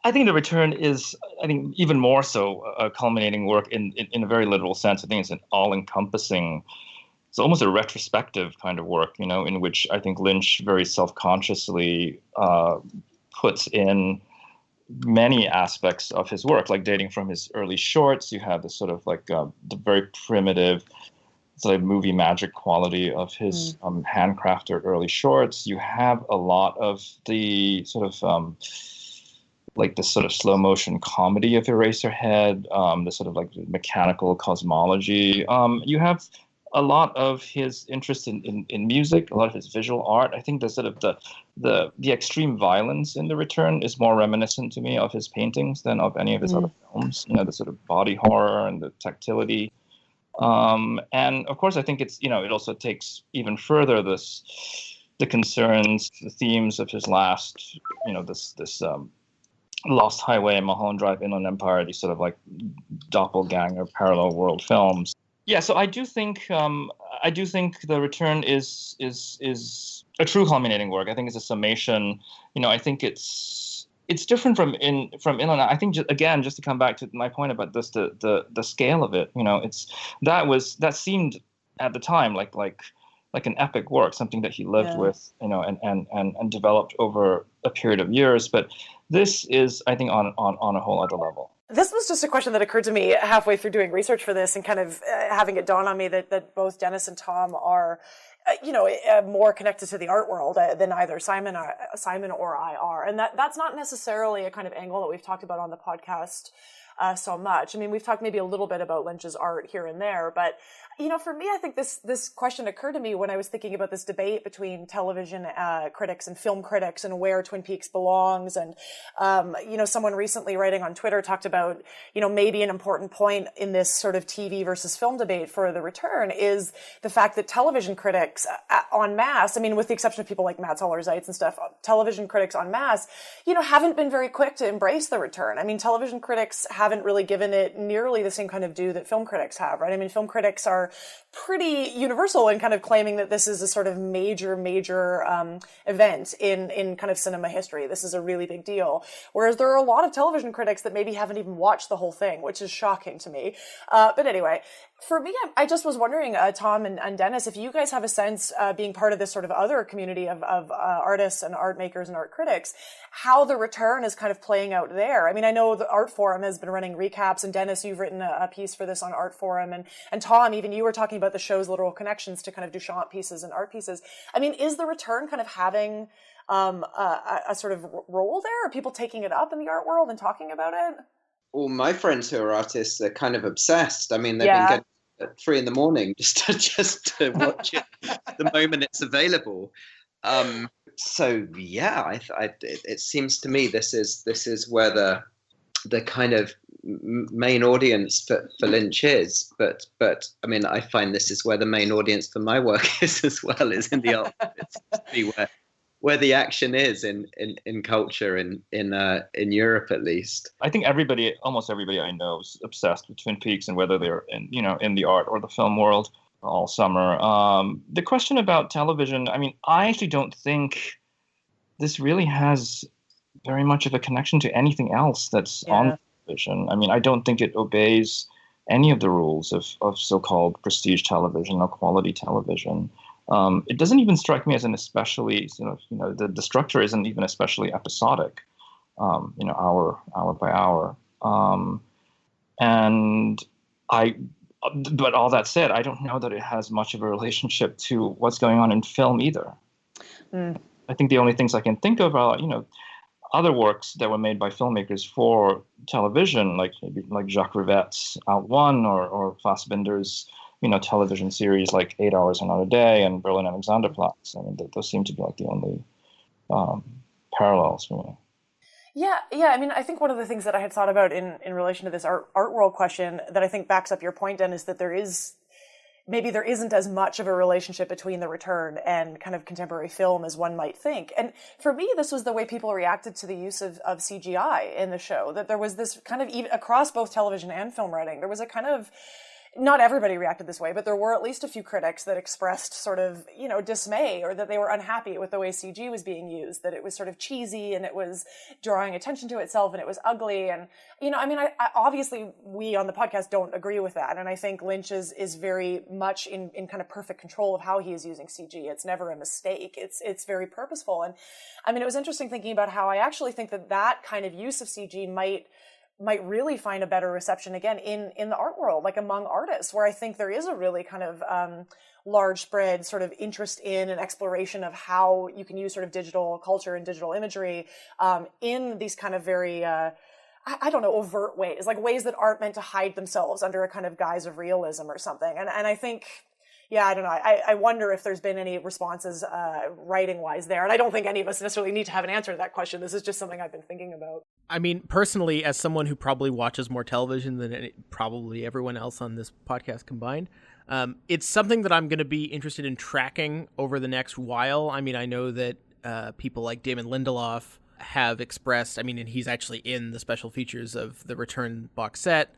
D: The Return is, even more so a culminating work in a very literal sense. I think it's an all-encompassing, it's almost a retrospective kind of work, in which I think Lynch very self-consciously puts in many aspects of his work, like dating from his early shorts. You have the sort of like the very primitive sort of movie magic quality of his handcrafted early shorts. You have a lot of the sort of like the sort of slow motion comedy of Eraserhead, the sort of like mechanical cosmology. You have a lot of his interest in music, a lot of his visual art. I think the sort of the extreme violence in The Return is more reminiscent to me of his paintings than of any of his other films. The sort of body horror and the tactility. And of course, I think it's, it also takes even further the concerns, the themes of his last, this Lost Highway, Mulholland Drive, Inland Empire, these sort of like doppelganger parallel world films. Yeah, so I do think The Return is a true culminating work. I think it's a summation. I think it's different from Inland. I think just to come back to my point about this, the scale of it. That seemed at the time like an epic work, something that he lived with, and developed over a period of years. But this is, I think, on a whole other level.
C: This was just a question that occurred to me halfway through doing research for this, and kind of having it dawn on me that both Dennis and Tom are, more connected to the art world than either Simon or I are. And that's not necessarily a kind of angle that we've talked about on the podcast so much. I mean, we've talked maybe a little bit about Lynch's art here and there, but for me, I think this question occurred to me when I was thinking about this debate between television critics and film critics and where Twin Peaks belongs. And, someone recently writing on Twitter talked about, maybe an important point in this sort of TV versus film debate for The Return is the fact that television critics en masse, I mean, with the exception of people like Matt Zoller-Seitz and stuff, television critics en masse, haven't been very quick to embrace The Return. I mean, television critics haven't really given it nearly the same kind of due that film critics have, right? I mean, film critics are pretty universal in kind of claiming that this is a sort of major event in kind of cinema history. This is a really big deal. Whereas there are a lot of television critics that maybe haven't even watched the whole thing, which is shocking to me. But anyway, for me, I just was wondering, Tom and Dennis, if you guys have a sense, being part of this sort of other community of artists and art makers and art critics, how The Return is kind of playing out there. I mean, I know the Art Forum has been running recaps, and Dennis, you've written a piece for this on Art Forum, and Tom, even you were talking about the show's literal connections to kind of Duchamp pieces and art pieces. I mean, is The Return kind of having a sort of role there? Are people taking it up in the art world and talking about it?
A: All my friends who are artists are kind of obsessed. I mean, they've been getting at 3 a.m. just to watch it the moment it's available. So yeah, it seems to me this is where the kind of main audience for Lynch is, but I mean, I find this is where the main audience for my work is as well, is in the art. It seems to be where the action is in culture in Europe, at least.
D: I think almost everybody I know is obsessed with Twin Peaks, and whether they're in the art or the film world all summer. The question about television, I mean, I actually don't think this really has very much of a connection to anything else that's on television. I mean, I don't think it obeys any of the rules of so-called prestige television or quality television. It doesn't even strike me as an especially sort of, the structure isn't even especially episodic, hour by hour. But all that said, I don't know that it has much of a relationship to what's going on in film either. I think the only things I can think of are, other works that were made by filmmakers for television, like Jacques Rivette's Out One, or Fassbinder's television series like 8 Hours Another Day and Berlin Alexanderplatz. I mean, those seem to be like the only parallels for me.
C: Yeah. I mean, I think one of the things that I had thought about in relation to this art world question that I think backs up your point, Den, is that there isn't as much of a relationship between The Return and kind of contemporary film as one might think. And for me, this was the way people reacted to the use of CGI in the show, that there was this kind of, even across both television and film writing, there was a kind of, not everybody reacted this way, but there were at least a few critics that expressed sort of, dismay, or that they were unhappy with the way CG was being used, that it was sort of cheesy and it was drawing attention to itself and it was ugly. And, I obviously we on the podcast don't agree with that. And I think Lynch is very much in kind of perfect control of how he is using CG. It's never a mistake. It's very purposeful. And I mean, it was interesting thinking about how I actually think that kind of use of CG might really find a better reception again in the art world, like among artists, where I think there is a really kind of large spread sort of interest in and exploration of how you can use sort of digital culture and digital imagery in these kind of very, overt ways, like ways that aren't meant to hide themselves under a kind of guise of realism or something. And I think, I don't know. I wonder if there's been any responses writing-wise there. And I don't think any of us necessarily need to have an answer to that question. This is just something I've been thinking about.
B: I mean, personally, as someone who probably watches more television than probably everyone else on this podcast combined, it's something that I'm going to be interested in tracking over the next while. I mean, I know that people like Damon Lindelof have expressed, and he's actually in the special features of the Return box set,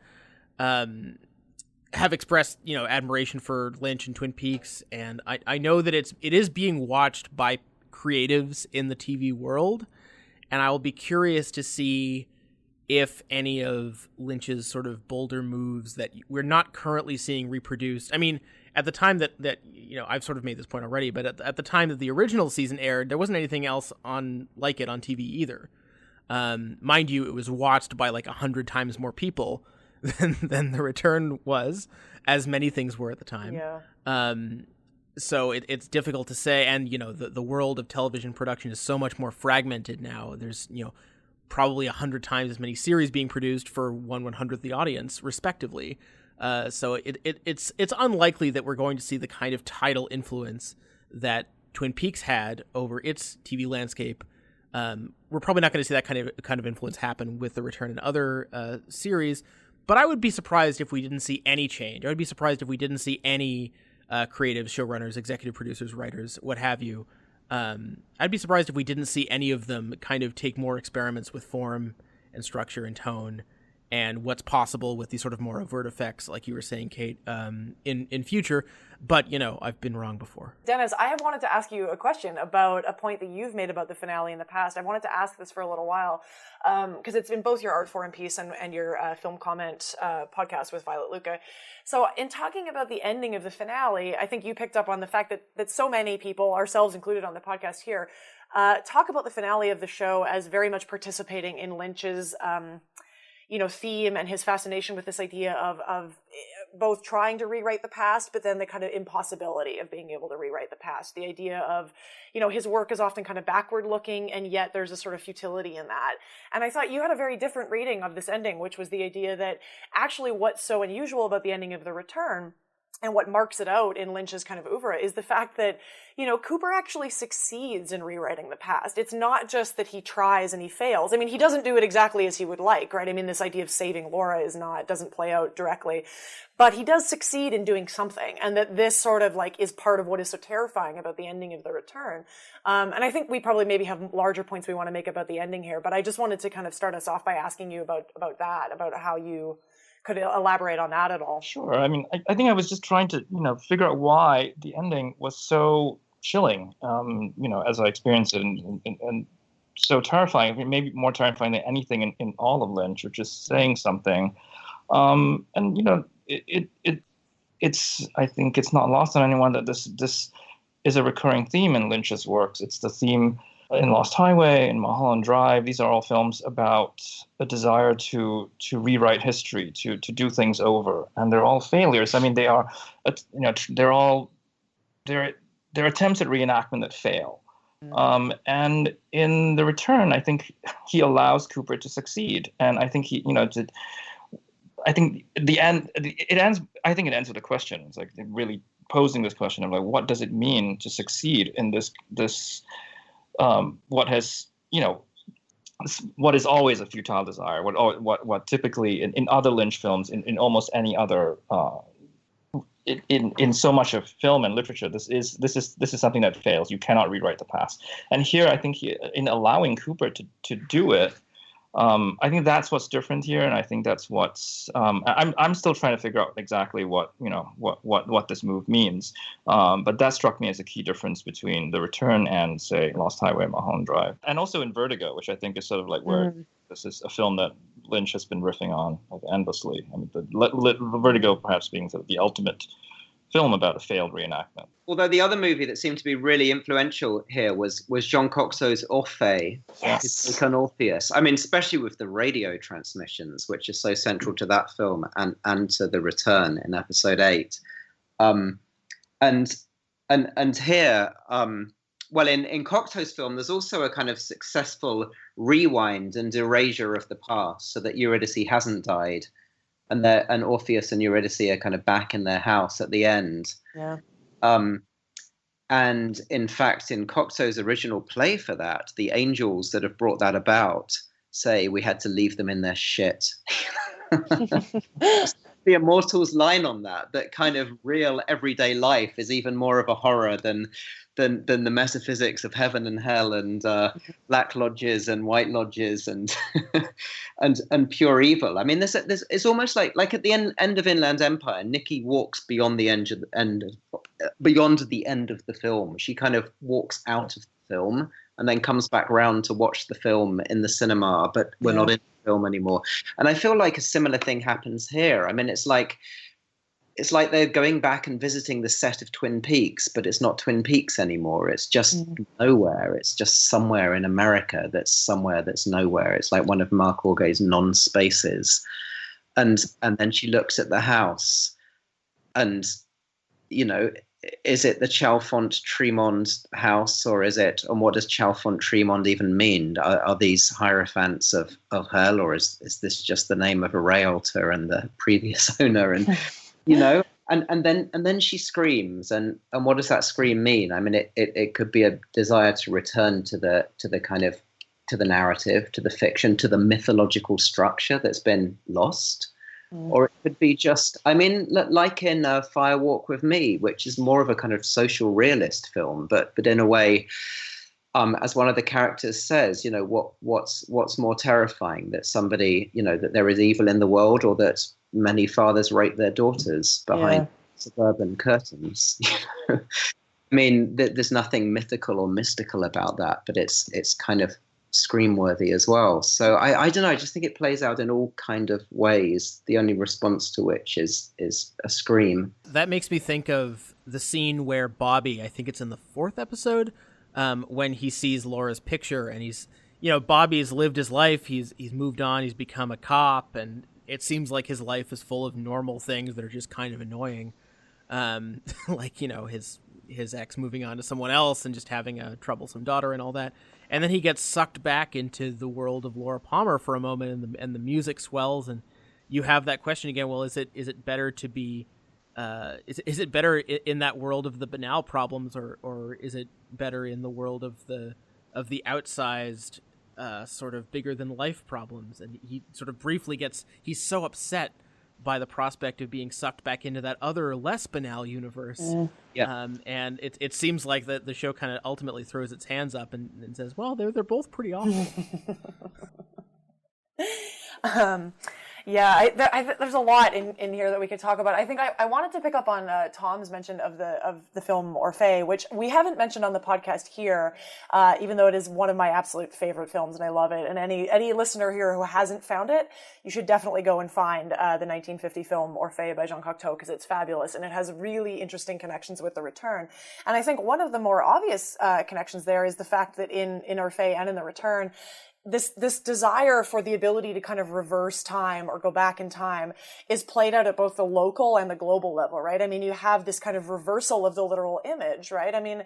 B: have expressed, admiration for Lynch and Twin Peaks. And I know that it is being watched by creatives in the TV world. And I will be curious to see if any of Lynch's sort of bolder moves that we're not currently seeing reproduced. I mean, at the time that I've sort of made this point already, but at the time that the original season aired, there wasn't anything else like it on TV either. Mind you, it was watched by like 100 times more people than The Return was, as many things were at the time.
C: Yeah.
B: So it's difficult to say, and the world of television production is so much more fragmented now. There's probably 100 times as many series being produced for 1/100th the audience, respectively. So it's unlikely that we're going to see the kind of tidal influence that Twin Peaks had over its TV landscape. We're probably not going to see that kind of influence happen with The Return and other series. But I would be surprised if we didn't see any change. I would be surprised if we didn't see any creatives, showrunners, executive producers, writers, what have you. I'd be surprised if we didn't see any of them kind of take more experiments with form and structure and tone and what's possible with these sort of more overt effects, like you were saying, Kate, in future. But, I've been wrong before.
C: Dennis, I have wanted to ask you a question about a point that you've made about the finale in the past. I've wanted to ask this for a little while, because it's in both your Art Forum piece and your film comment podcast with Violet Lucca. So in talking about the ending of the finale, I think you picked up on the fact that so many people, ourselves included on the podcast here, talk about the finale of the show as very much participating in Lynch's theme and his fascination with this idea of both trying to rewrite the past, but then the kind of impossibility of being able to rewrite the past. The idea of, his work is often kind of backward looking, and yet there's a sort of futility in that. And I thought you had a very different reading of this ending, which was the idea that actually what's so unusual about the ending of The Return and what marks it out in Lynch's kind of oeuvre is the fact that, Cooper actually succeeds in rewriting the past. It's not just that he tries and he fails. I mean, he doesn't do it exactly as he would like, right? I mean, this idea of saving Laura doesn't play out directly, but he does succeed in doing something. And that this sort of is part of what is so terrifying about the ending of The Return. And I think we probably maybe have larger points we want to make about the ending here, but I just wanted to kind of start us off by asking you about that, about how you could elaborate on that at all.
D: Sure. I mean, I think I was just trying to, figure out why the ending was so chilling, as I experienced it, and so terrifying. I mean, maybe more terrifying than anything in all of Lynch, or just saying something. It's I think it's not lost on anyone that this is a recurring theme in Lynch's works. It's the theme in Lost Highway, in Mulholland Drive. These are all films about a desire to rewrite history, to do things over, and they're all failures. I mean, they are, they're attempts at reenactment that fail. And in The Return, I think he allows Cooper to succeed, and I think I think it ends with a question. It's like really posing this question of like, what does it mean to succeed in this what has, what is always a futile desire, what typically in other Lynch films, in almost any other in so much of film and literature, this is something that fails. You cannot rewrite the past. And here, I think in allowing Cooper to do it, I think that's what's different here, and I think that's what's I'm still trying to figure out exactly what this move means. But that struck me as a key difference between The Return and, say, Lost Highway and Mulholland Drive, and also in Vertigo, which I think is sort of like where this is a film that Lynch has been riffing on like endlessly. I mean, the Vertigo perhaps being sort of the ultimate film about a failed reenactment.
A: Although the other movie that seemed to be really influential here was Jean Cocteau's Orphée, his take on Orpheus. I mean, especially with the radio transmissions, which are so central to that film and to The Return in episode 8. And here, well, in Cocteau's film, there's also a kind of successful rewind and erasure of the past, so that Eurydice hasn't died. And Orpheus and Eurydice are kind of back in their house at the end.
C: Yeah.
A: And in fact, in Cocteau's original play for that, the angels that have brought that about say we had to leave them in their shit. The Immortals line on that kind of real everyday life is even more of a horror than the metaphysics of heaven and hell and black lodges and white lodges and and pure evil. I mean, this it's almost like at the end of Inland Empire, Nikki walks beyond the beyond the end of the film. She kind of walks out of the film and then comes back round to watch the film in the cinema, but we're not in the film anymore. And I feel like a similar thing happens here. I mean, it's like they're going back and visiting the set of Twin Peaks, but it's not Twin Peaks anymore. It's just nowhere. It's just somewhere in America that's somewhere that's nowhere. It's like one of Mark Augay's non-spaces. And then she looks at the house and, is it the Chalfont-Tremond house, or is it, and what does Chalfont-Tremond even mean? Are these hierophants of hell, or is this just the name of a realtor and the previous owner? And and then she screams, and what does that scream mean? I mean, it could be a desire to return to the kind of, to the narrative, to the fiction, to the mythological structure that's been lost, or it could be just, I mean, like in Fire Walk with Me, which is more of a kind of social realist film, but in a way, as one of the characters says, what's more terrifying, that somebody, that there is evil in the world, or that many fathers rape their daughters behind suburban curtains. I mean, there's nothing mythical or mystical about that, but it's kind of scream-worthy as well. So I don't know. I just think it plays out in all kind of ways. The only response to which is a scream.
B: That makes me think of the scene where Bobby, I think it's in the 4th episode, when he sees Laura's picture, and he's, Bobby's lived his life. He's moved on. He's become a cop, and it seems like his life is full of normal things that are just kind of annoying. Like, his ex moving on to someone else and just having a troublesome daughter and all that. And then he gets sucked back into the world of Laura Palmer for a moment, and the music swells, and you have that question again. Well, is it better to be, is it better in that world of the banal problems, or is it better in the world of the outsized, sort of bigger than life problems? And he sort of briefly he's so upset by the prospect of being sucked back into that other less banal universe. And it seems like the show kind of ultimately throws its hands up and says, well, they're both pretty awful.
C: There's a lot in here that we could talk about. I think I wanted to pick up on Tom's mention of the film Orphée, which we haven't mentioned on the podcast here, even though it is one of my absolute favorite films and I love it. And any listener here who hasn't found it, you should definitely go and find the 1950 film Orphée by Jean Cocteau, because it's fabulous and it has really interesting connections with The Return. And I think one of the more obvious connections there is the fact that in Orphée and in The Return, this desire for the ability to kind of reverse time or go back in time is played out at both the local and the global level, right? I mean, you have this kind of reversal of the literal image, right? I mean,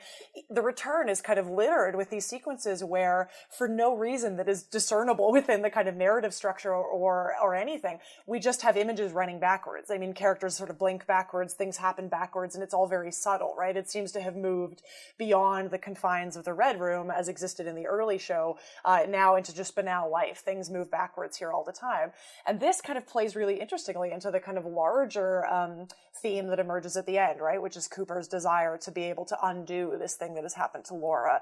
C: The Return is kind of littered with these sequences where, for no reason that is discernible within the kind of narrative structure or anything, we just have images running backwards. I mean, characters sort of blink backwards, things happen backwards, and it's all very subtle, right? It seems to have moved beyond the confines of the Red Room as existed in the early show, now into just banal life. Things move backwards here all the time. And this kind of plays really interestingly into the kind of larger theme that emerges at the end, right? Which is Cooper's desire to be able to undo this thing that has happened to Laura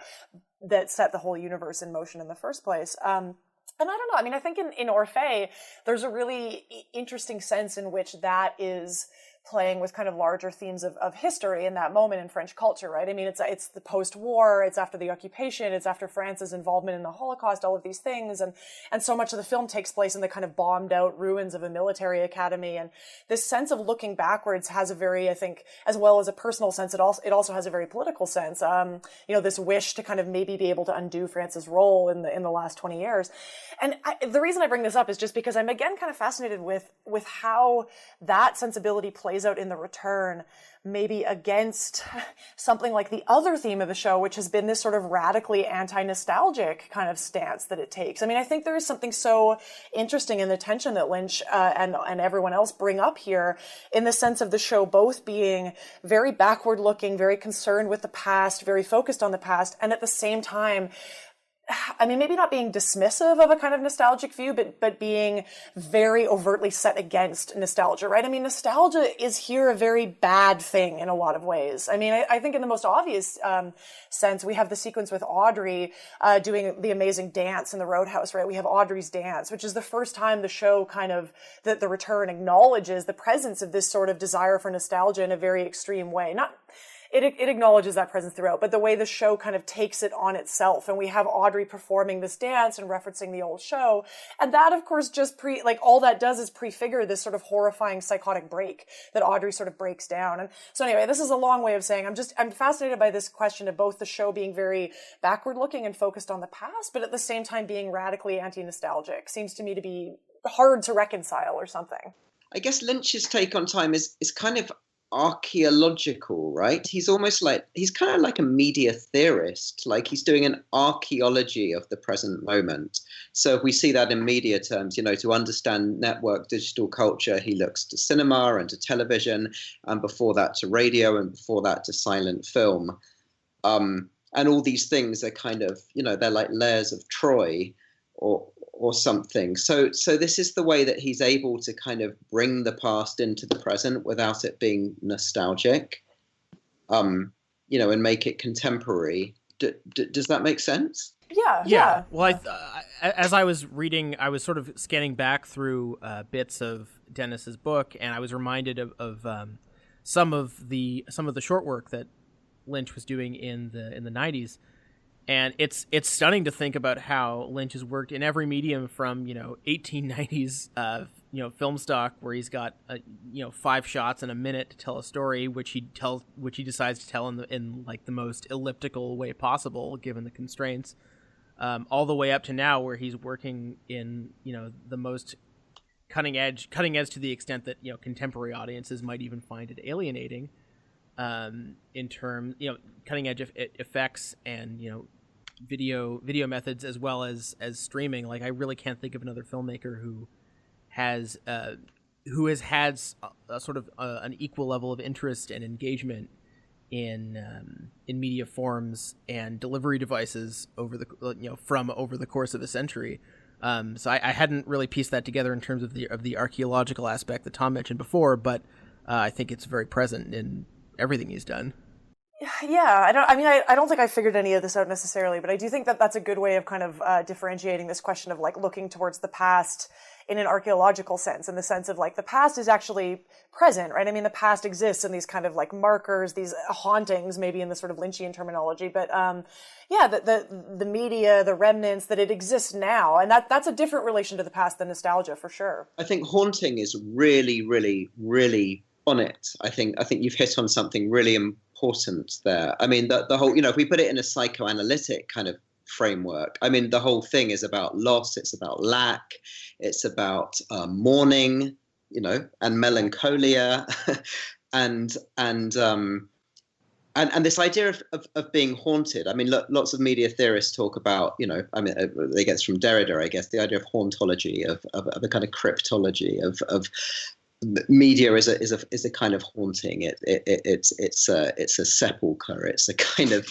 C: that set the whole universe in motion in the first place. And I don't know. I mean, I think in Orphée, there's a really interesting sense in which that is playing with kind of larger themes of history in that moment in French culture, right? I mean, it's the post-war, it's after the occupation, it's after France's involvement in the Holocaust, all of these things. And so much of the film takes place in the kind of bombed out ruins of a military academy. And this sense of looking backwards has a very, I think, as well as a personal sense, it also has a very political sense. This wish to kind of maybe be able to undo France's role in the last 20 years. And the reason I bring this up is just because I'm again kind of fascinated with how that sensibility plays out in The Return, maybe against something like the other theme of the show, which has been this sort of radically anti-nostalgic kind of stance that it takes. I mean, I think there is something so interesting in the tension that Lynch and everyone else bring up here, in the sense of the show both being very backward-looking, very concerned with the past, very focused on the past, and at the same time, I mean, maybe not being dismissive of a kind of nostalgic view, but being very overtly set against nostalgia, right? I mean, nostalgia is here a very bad thing in a lot of ways. I mean, I think in the most obvious sense, we have the sequence with Audrey doing the amazing dance in the Roadhouse, right? We have Audrey's dance, which is the first time the show kind of, the Return acknowledges the presence of this sort of desire for nostalgia in a very extreme way. It acknowledges that presence throughout, but the way the show kind of takes it on itself, and we have Audrey performing this dance and referencing the old show, and that, of course, just all that does is prefigure this sort of horrifying psychotic break that Audrey sort of breaks down. And so anyway, this is a long way of saying I'm fascinated by this question of both the show being very backward-looking and focused on the past, but at the same time being radically anti-nostalgic. Seems to me to be hard to reconcile or something.
A: I guess Lynch's take on time is kind of archaeological, right? He's kind of like a media theorist, like he's doing an archaeology of the present moment. So if we see that in media terms, to understand network digital culture, he looks to cinema and to television, and before that to radio, and before that to silent film. And all these things are kind of, they're like layers of Troy or something. So this is the way that he's able to kind of bring the past into the present without it being nostalgic, and make it contemporary. Does that make sense?
C: Yeah.
B: Well, as I was reading, I was sort of scanning back through bits of Dennis's book, and I was reminded of some of the short work that Lynch was doing in the 90s. And it's stunning to think about how Lynch has worked in every medium from 1890s film stock, where he's got 5 shots in a minute to tell a story, which he decides to tell in like the most elliptical way possible given the constraints, all the way up to now where he's working in the most cutting edge to the extent that contemporary audiences might even find it alienating. In terms, cutting edge effects and video methods, as well as streaming. Like, I really can't think of another filmmaker who has had a sort of an equal level of interest and engagement in media forms and delivery devices over the course of a century. So I hadn't really pieced that together in terms of the archaeological aspect that Tom mentioned before, but I think it's very present in everything he's done.
C: Yeah, I don't think I figured any of this out necessarily, but I do think that that's a good way of kind of differentiating this question of like looking towards the past in an archaeological sense, in the sense of like the past is actually present, right? I mean, the past exists in these kind of like markers, these hauntings, maybe in the sort of Lynchian terminology, but the media, the remnants, that it exists now, and that's a different relation to the past than nostalgia, for sure.
A: I think haunting is really, really, really on it. I think you've hit on something really important there. I mean, the whole, if we put it in a psychoanalytic kind of framework. I mean, the whole thing is about loss. It's about lack. It's about mourning, and melancholia, and this idea of being haunted. I mean, lots of media theorists talk about, they get from Derrida, I guess, the idea of hauntology, of a kind of cryptology, of media is a kind of haunting. It's a sepulcher. It's a kind of,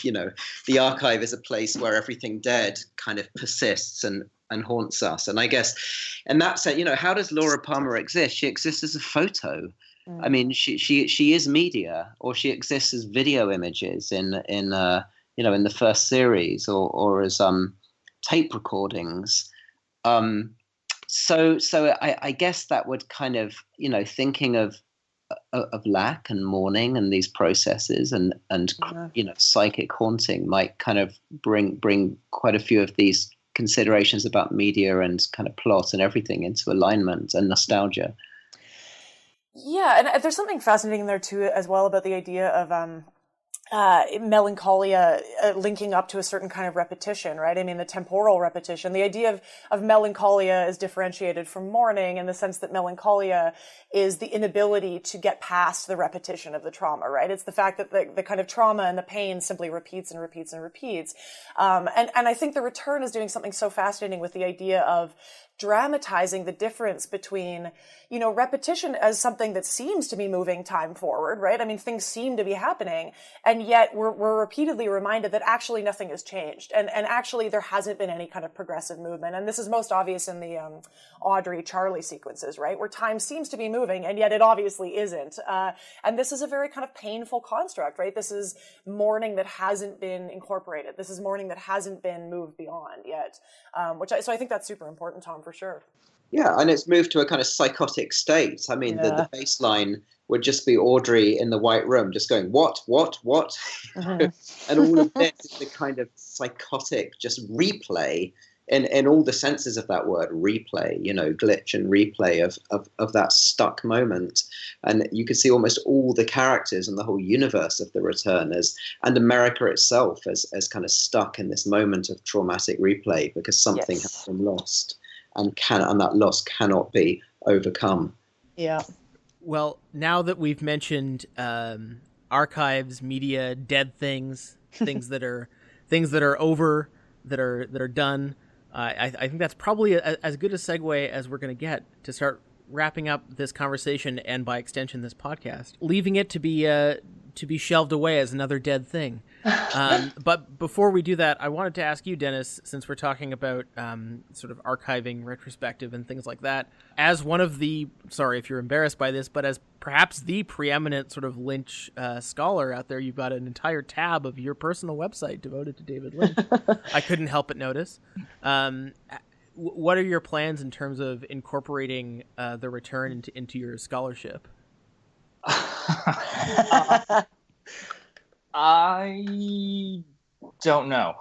A: the archive is a place where everything dead kind of persists and haunts us. And I guess, in that sense, how does Laura Palmer exist? She exists as a photo. I mean, she is media, or she exists as video images in the first series, or as tape recordings. So I guess that would kind of, thinking of lack and mourning and these processes and psychic haunting might kind of bring quite a few of these considerations about media and kind of plot and everything into alignment and nostalgia.
C: Yeah, and there's something fascinating there too, as well, about the idea of melancholia linking up to a certain kind of repetition, right? I mean, the temporal repetition. The idea of melancholia is differentiated from mourning in the sense that melancholia is the inability to get past the repetition of the trauma, right? It's the fact that the kind of trauma and the pain simply repeats and repeats and repeats. And I think The Return is doing something so fascinating with the idea of dramatizing the difference between, repetition as something that seems to be moving time forward, right? I mean, things seem to be happening, and yet we're repeatedly reminded that actually nothing has changed, and actually there hasn't been any kind of progressive movement. And this is most obvious in the Audrey Charlie sequences, right, where time seems to be moving, and yet it obviously isn't. And this is a very kind of painful construct, right? This is mourning that hasn't been incorporated. This is mourning that hasn't been moved beyond yet, so I think that's super important, Tom, for sure.
A: Yeah, and it's moved to a kind of psychotic state. I mean, the baseline would just be Audrey in the White Room just going, what? And all of this is the kind of psychotic just replay in all the senses of that word, replay, glitch and replay of that stuck moment. And you can see almost all the characters and the whole universe of The Return and America itself as kind of stuck in this moment of traumatic replay because something has been lost. And that loss cannot be overcome.
C: Yeah.
B: Well, now that we've mentioned archives, media, dead things, things that are over, that are done, I think that's probably as good a segue as we're going to get to start wrapping up this conversation and, by extension, this podcast, leaving it to be shelved away as another dead thing. But before we do that, I wanted to ask you, Dennis, since we're talking about sort of archiving, retrospective, and things like that, as one of the, sorry if you're embarrassed by this, but as perhaps the preeminent sort of Lynch scholar out there, you've got an entire tab of your personal website devoted to David Lynch. I couldn't help but notice. What are your plans in terms of incorporating The Return into your scholarship?
D: I don't know.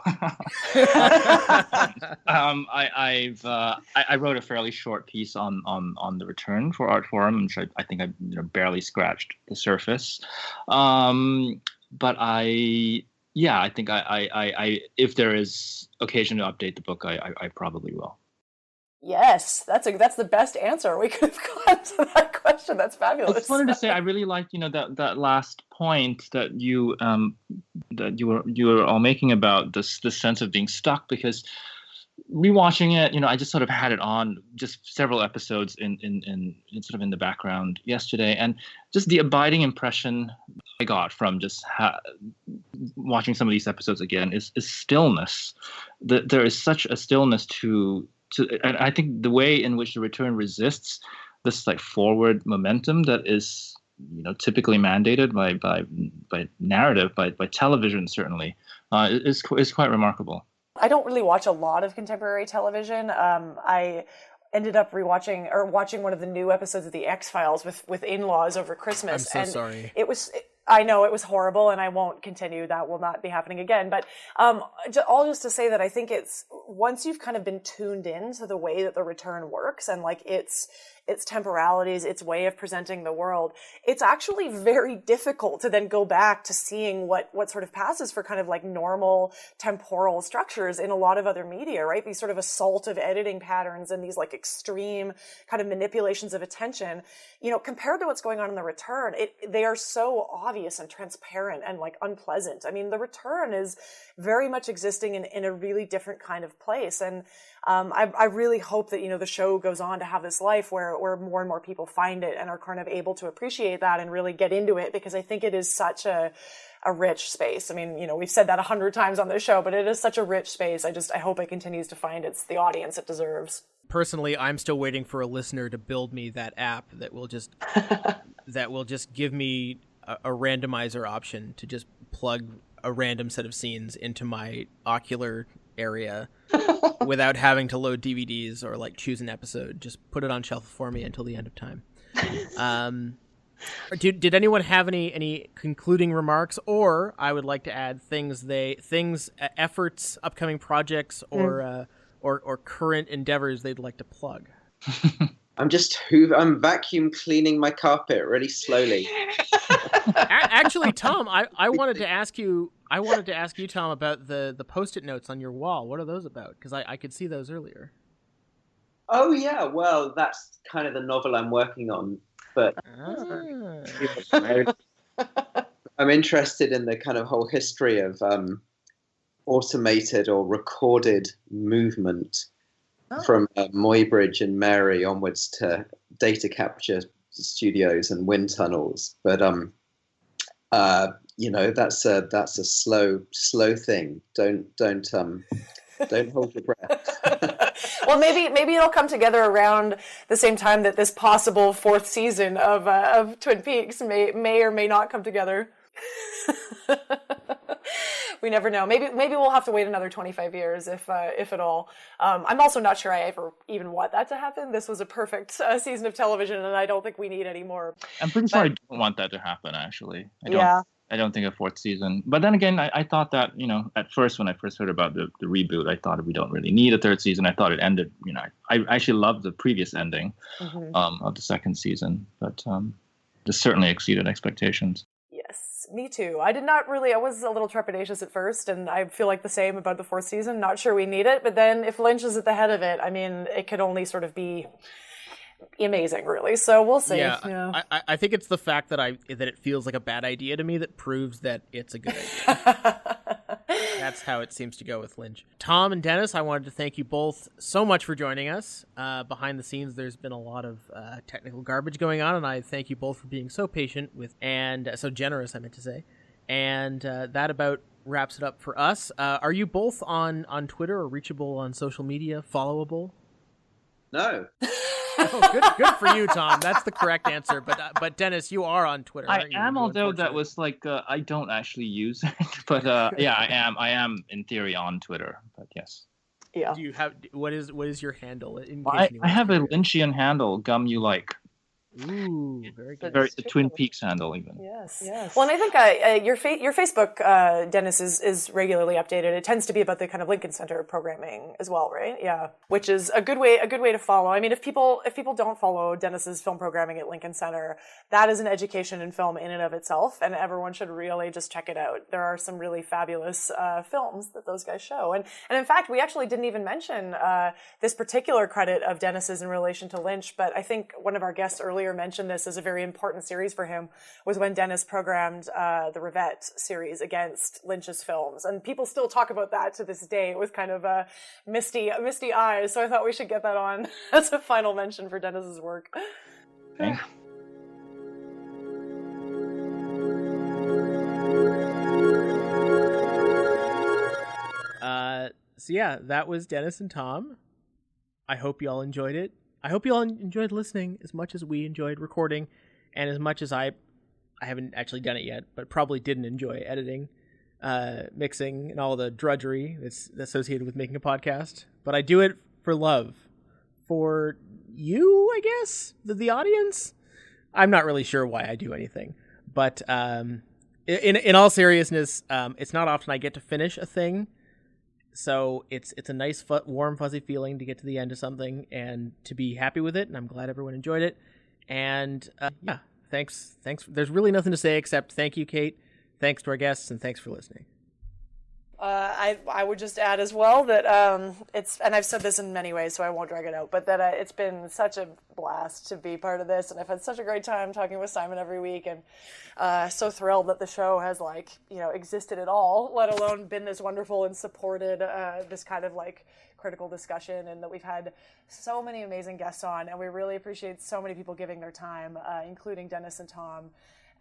D: I wrote a fairly short piece on The Return for Art Forum, which I think I barely scratched the surface. But I think I if there is occasion to update the book, I probably will.
C: Yes, that's the best answer we could have gotten to that question. That's fabulous.
D: I just wanted to say I really liked that last point that you were all making about this sense of being stuck, because rewatching it, I just sort of had it on just several episodes in sort of in the background yesterday, and just the abiding impression I got from just watching some of these episodes again is stillness. There is such a stillness to and I think the way in which The Return resists this like forward momentum that is typically mandated by narrative, by television certainly, is quite remarkable.
C: I don't really watch a lot of contemporary television. I ended up watching one of the new episodes of The X-Files with in-laws over Christmas.
B: I'm so sorry.
C: I know it was horrible, and I won't continue. That will not be happening again. But all just to say that I think it's once you've kind of been tuned in to the way that the return works and like its temporalities, its way of presenting the world, it's actually very difficult to then go back to seeing what sort of passes for kind of like normal temporal structures in a lot of other media, right? These sort of assault of editing patterns and these like extreme kind of manipulations of attention, you know, compared to what's going on in the return, they are so obvious and transparent and like unpleasant. I mean, the return is very much existing in a really different kind of place. And I really hope that, you know, the show goes on to have this life where more and more people find it and are kind of able to appreciate that and really get into it, because I think it is such a rich space. I mean, you know, we've said that 100 times on this show, but it is such a rich space. I hope it continues to find the audience it deserves.
B: Personally, I'm still waiting for a listener to build me that app that will just give me a randomizer option to just plug a random set of scenes into my ocular area without having to load DVDs or like choose an episode. Just put it on shelf for me until the end of time. Did anyone have any concluding remarks, or I would like to add efforts, upcoming projects, or current endeavors they'd like to plug?
A: I'm vacuum cleaning my carpet really slowly.
B: Actually, Tom, I wanted to ask you, Tom, about the Post-it notes on your wall. What are those about? Because I could see those earlier.
A: Oh yeah, well, that's kind of the novel I'm working on. But I'm interested in the kind of whole history of automated or recorded movement from Muybridge and Mary onwards to data capture studios and wind tunnels. But you know, that's a slow thing. Don't hold your breath.
C: Well, maybe it'll come together around the same time that this possible 4th season of Twin Peaks may or may not come together. We never know. Maybe we'll have to wait another 25 years if at all. I'm also not sure I ever even want that to happen. This was a perfect season of television, and I don't think we need any more.
D: I'm pretty sure I don't want that to happen, actually. I don't think a 4th season. But then again, I thought that, you know, at first when I first heard about the reboot, I thought we don't really need a 3rd season. I thought it ended, you know, I actually loved the previous ending of the 2nd season, but this certainly exceeded expectations.
C: Yes, me too. I was a little trepidatious at first, and I feel like the same about the 4th season. Not sure we need it, but then if Lynch is at the head of it, I mean, it could only sort of be amazing, really. So we'll see.
B: Yeah. I think it's the fact that it feels like a bad idea to me that proves that it's a good idea. That's how it seems to go with Lynch. Tom and Dennis, I wanted to thank you both so much for joining us. Behind the scenes, there's been a lot of technical garbage going on, and I thank you both for being so patient and so generous, I meant to say. And that about wraps it up for us. Are you both on Twitter or reachable on social media, followable?
A: No.
B: Oh, good for you, Tom. That's the correct answer. But Dennis, you are on Twitter.
D: I am, although that was like I don't actually use it. But yeah, I am in theory on Twitter. But yes.
C: Yeah.
B: Do you have what is your handle?
D: I have a Lynchian handle. Gum you like.
B: Ooh, very good.
D: The Twin Peaks handle, even.
C: Yes. Well, and I think your Facebook, Dennis, is regularly updated. It tends to be about the kind of Lincoln Center programming as well, right? Yeah, which is a good way to follow. I mean, if people don't follow Dennis's film programming at Lincoln Center, that is an education in film in and of itself, and everyone should really just check it out. There are some really fabulous films that those guys show, and in fact, we actually didn't even mention this particular credit of Dennis's in relation to Lynch, but I think one of our guests earlier mentioned this as a very important series for him was when Dennis programmed the Rivette series against Lynch's films, and people still talk about that to this day with kind of misty eyes. So I thought we should get that on as a final mention for Dennis's work.
D: Okay.
B: So yeah, that was Dennis and Tom. I hope you all enjoyed it. I hope you all enjoyed listening as much as we enjoyed recording, and as much as I haven't actually done it yet, but probably didn't enjoy editing, mixing, and all the drudgery that's associated with making a podcast. But I do it for love. For you, I guess? The audience? I'm not really sure why I do anything. But in all seriousness, it's not often I get to finish a thing So it's a nice, warm, fuzzy feeling to get to the end of something and to be happy with it. And I'm glad everyone enjoyed it. And yeah, thanks. There's really nothing to say except thank you, Kate. Thanks to our guests, and thanks for listening.
C: I would just add as well that it's, and I've said this in many ways, so I won't drag it out, but that it's been such a blast to be part of this, and I've had such a great time talking with Simon every week, and so thrilled that the show has existed at all, let alone been this wonderful and supported this kind of critical discussion, and that we've had so many amazing guests on, and we really appreciate so many people giving their time, including Dennis and Tom.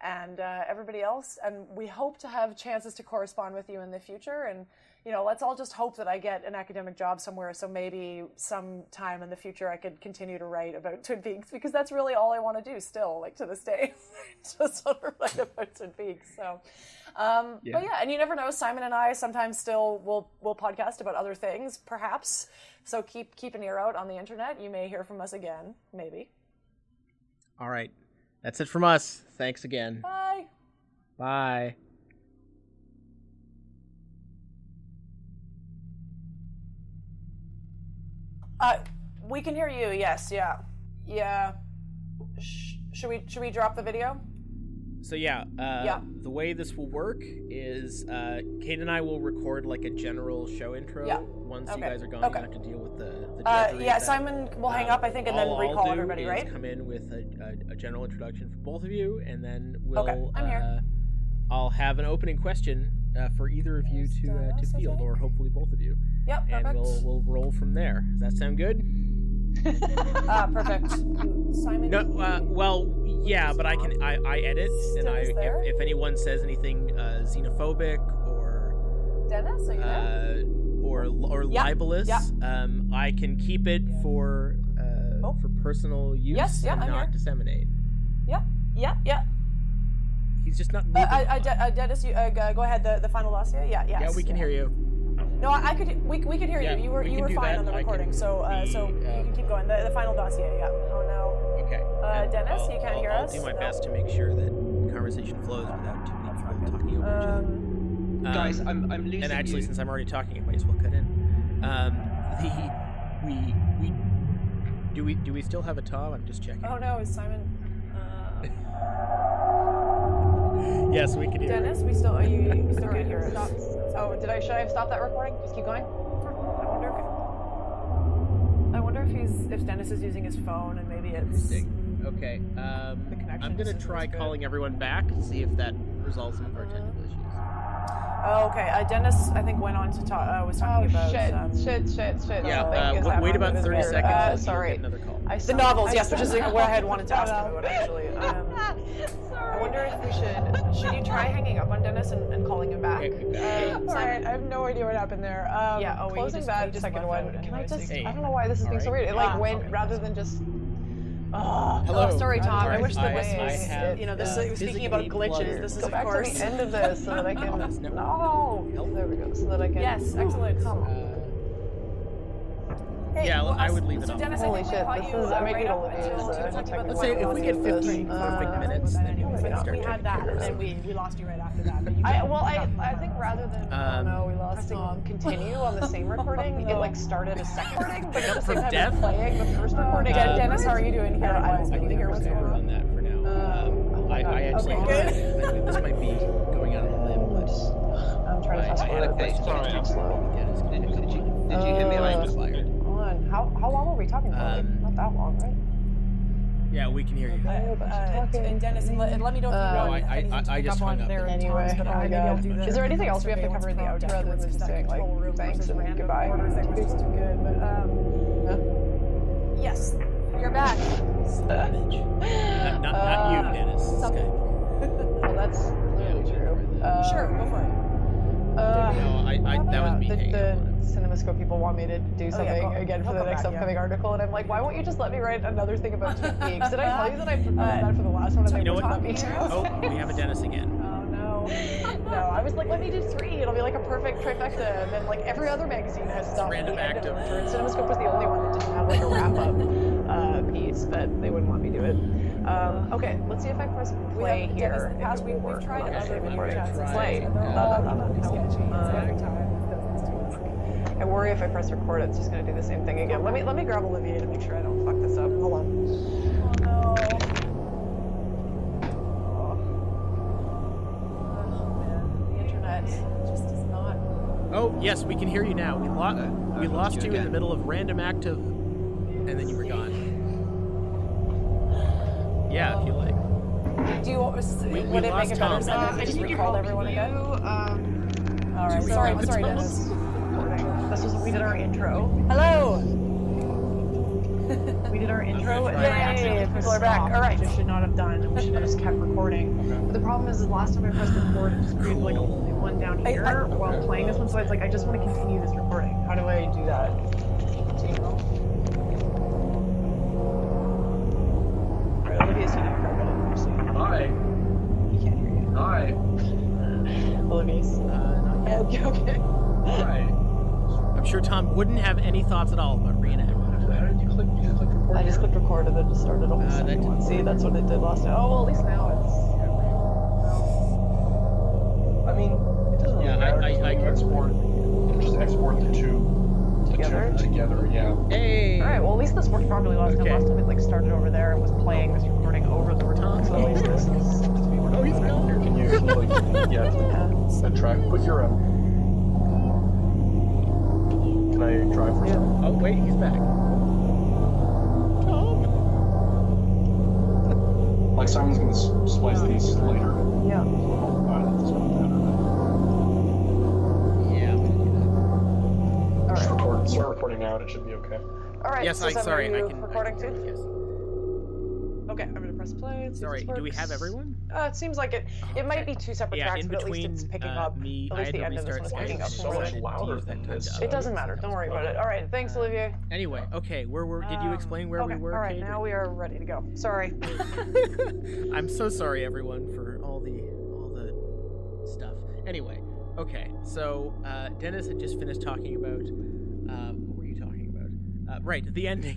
C: And everybody else, and we hope to have chances to correspond with you in the future. And let's all just hope that I get an academic job somewhere, so maybe sometime in the future I could continue to write about Twin Peaks, because that's really all I want to do still, to this day, just sort of write about Twin Peaks. So, But yeah, and you never know. Simon and I sometimes still will podcast about other things, perhaps. So keep an ear out on the internet. You may hear from us again, maybe.
B: All right. That's it from us. Thanks again.
C: Bye.
B: Bye.
C: We can hear you. Yes. Yeah. Should we drop the video?
B: So the way this will work is Kate and I will record a general show intro.
C: Yeah.
B: Once
C: Okay.
B: you guys are gone,
C: Okay.
B: you have to deal with the drudgery of that.
C: Simon will hang up, I think, and then
B: All
C: recall
B: I'll do
C: everybody,
B: is
C: right?
B: come in with a general introduction for both of you, and then we'll.
C: Okay, I'm here.
B: I'll have an opening question for either of you to field, or hopefully both of you.
C: Yep,
B: And
C: perfect.
B: we'll roll from there. Does that sound good?
C: Perfect. Simon.
B: No, yeah, but I edit, and
C: Still there?
B: if anyone says anything xenophobic or
C: Dennis, are you there?
B: or
C: Yeah,
B: libelous,
C: yeah.
B: I can keep it for personal use
C: Yes, yeah,
B: and
C: I'm
B: not
C: here.
B: disseminate.
C: Yeah.
B: He's just not moving.
C: Dennis, you, go ahead. The final dossier. Yeah.
B: Yeah, we can hear you.
C: No, I could. We could hear
B: Yeah,
C: you.
B: we
C: You
B: can
C: were
B: do
C: fine
B: that.
C: on the
B: I
C: recording.
B: can
C: So you can keep going. The final dossier. Yeah. Oh no.
B: Okay. And
C: Dennis, you can't hear
B: I'll
C: us?
B: do my
C: No?
B: best to make sure that conversation flows without too many people talking over each other.
A: Guys, I'm losing
B: And actually,
A: you.
B: since I'm already talking, I might as well cut in. Do we still have a Tom? I'm just checking.
C: Oh no, is Simon?
B: Yes, we can hear.
C: Dennis, you still can't hear us.
E: Oh, should I have stopped that recording? Just keep going?
C: I wonder if Dennis is using his phone and maybe it's.
B: Interesting. Okay.
C: connection
B: I'm gonna
C: isn't
B: try
C: as good.
B: calling everyone back to see if that resolves some of our technical issues.
C: Oh, okay. Dennis, I think, went on to talk. Was talking about
E: shit.
B: Yeah. Wait about 30 seconds. and you'll
E: Sorry.
B: get another call.
C: the novels, yes, which is what I had wanted to ask him about actually.
E: Sorry.
C: I wonder if we should you try hanging up on Dennis and calling him back?
B: Okay.
E: Alright, I have no idea what happened there. Closing that second one. Can I just?
B: Hey.
E: I don't know why this is being so weird. It went rather than just.
B: Hello.
C: Oh, sorry, Tom. I
B: Alright,
C: wish that this
B: I
C: was,
B: have,
C: this speaking about
B: physically
C: glitches.
B: blundered.
C: This is
E: Go
C: of
E: back
C: course.
E: to the end of this so that I can.
B: This network.
E: No. There we go. So that I can.
C: Yes, excellent.
E: Come on.
C: Hey,
B: Yeah,
C: well,
B: I would leave it
C: so
B: on.
C: Dennis,
E: Holy
C: I think
E: shit,
C: we caught
E: this
C: you
E: is- I'm making
C: right
E: all
C: up
E: of these,
C: until talking about the
E: technical
B: Let's say if we get 15 perfect minutes, then we can start
C: we
B: taking
C: had that,
B: care
C: and
B: of
C: then
B: it.
C: we lost you right after that. But you
E: I think rather than we lost
C: Tom.
E: continue on the same recording, it started a second recording, but at the same
B: From
E: time
B: death?
E: as playing the first recording.
C: Dennis, how are you doing here?
E: I don't
B: I think
E: hear
B: we're
E: what's
B: safer
E: going on.
B: on that for now. I actually,
C: Okay,
B: I mean, this might be going out on a limb, but
E: I'm trying to fast forward.
A: okay,
E: It's
A: sorry,
E: too
A: I'm
E: slow.
A: Did you hear me?
B: I
A: Like,
B: was fired.
E: Hold on. How long were we talking for? Not that long, right?
B: Yeah, we can hear you.
C: And Dennis, and let me know if you want anything to
B: I
C: pick
B: just
C: up
B: hung
C: on
B: up.
C: there.
E: Anyway,
C: But
E: oh my
C: maybe I'll
E: God.
C: do the
E: Is there anything else we have to cover in the
C: surveillance
E: outro other than
C: prompt
E: just saying
C: control room
E: thanks
C: versus
E: and
C: random
E: goodbye?
C: order thing was just too good. But yes, you're back.
B: Savage. Not you, Dennis.
C: something.
B: Skype.
E: Well, that's clearly true.
C: Sure, go for it.
B: No, that was me hanging
E: The
B: up on it.
E: CinemaScope people want me to do something
C: go-
E: again for
C: he'll
E: the
C: come
E: next
C: back, yeah.
E: upcoming article, and I'm like, why won't you just let me write another thing about Twin Peaks? Did I tell you that I proposed that for the last one and they
B: You know
E: wouldn't
B: what?
E: let me do?
B: Oh, we have a Dennis again.
C: Oh no.
E: No, I was like, let me do 3. It'll be like a perfect trifecta, and then like every other magazine has stuff.
B: Random
E: at the end
B: act
E: of
B: of-
E: the return. CinemaScope was the only one that didn't have like a wrap up piece, but they wouldn't want me to do it. Okay, let's see if I press play
C: Dennis,
E: here.
C: in the past,
E: if it will
C: we've
E: work.
C: tried
E: Okay,
C: other video
E: recording.
C: chats.
B: Try.
E: Play.
C: They're all sketchy. It's every time. I worry if I press record, it's just going to do the same thing again. Let me grab Olivier to make sure I don't fuck this up. Hold on. Oh no. Oh man, the internet just does not.
B: Oh yes, we can hear you now. We lost you in the middle of random act of, and then you were gone. Yeah, if you like.
C: Do you would it make it better
B: Tom.
C: sound if you just recalled everyone again? All right, sorry, Dennis.
E: This was we did our intro.
C: Hello.
E: We did our intro, and
C: Yay,
E: I accidentally pressed
C: people are back.
E: stop,
C: All right.
E: which I should not have done. We should have just kept recording. But the problem is last time I pressed record, it just created like a new one down here while playing this one. So it's like I just want to continue this recording. How do I do that? Do you know? All right, Olivier's sitting here.
F: Hi.
E: He can't hear you.
F: Hi.
E: Olivier's not yet. Okay.
F: Hi.
B: I'm sure Tom wouldn't have any thoughts at all about reenactment.
F: How did you click? You just click record?
E: I just clicked record and then just started all of a
B: that
E: sudden.
B: didn't-
E: See, that's what it did last time. Oh, well, at least now it's.
F: I mean, it doesn't really
B: Yeah,
F: matter.
B: I
F: Just export the two
E: Together?
F: Together, yeah.
B: Hey.
E: All right. Well, at least this worked properly last time.
B: Okay.
E: Last time it like started over there and was playing this recording over the recording. So at least this seems to be working.
B: Oh, he's
E: better.
B: gone.
F: Here, can you like, yeah, that track? Put your Can I try for a second?
B: Oh wait, he's back. Tom.
F: Like Simon's gonna splice these later.
E: Yeah.
F: That's not matter.
B: Yeah.
E: All
F: Just
E: right.
F: start recording now, and it should be okay.
C: All right.
B: Yes,
C: so Sam,
B: sorry,
C: are
B: I
C: you
B: can.
C: recording
B: I can,
C: too?
B: yes.
E: Okay. I'm gonna press play. And see if
B: Sorry,
E: this
B: do we
E: works.
B: have everyone?
C: It seems like it. It might be two separate
B: Yeah,
C: tracks,
B: in
C: but at least
B: between
C: it's picking up.
B: me,
C: At
B: I
C: least
B: had
C: the
B: to
C: end of this
B: restart
C: one is picking
B: Skype,
C: up
B: and
C: from
F: so
C: where
F: much
C: it-
B: I
F: louder
B: used that
F: than
B: time
F: this.
B: to
C: It doesn't
B: upload.
C: matter. Don't worry about it. All right. Thanks, Olivier.
B: Anyway, okay, did you explain where we
C: Okay,
B: were?
C: all right,
B: Kate?
C: now we are ready to go. Sorry.
B: I'm so sorry, everyone, for all the stuff. Anyway, okay, so Dennis had just finished talking about what were you talking about? Right, the ending.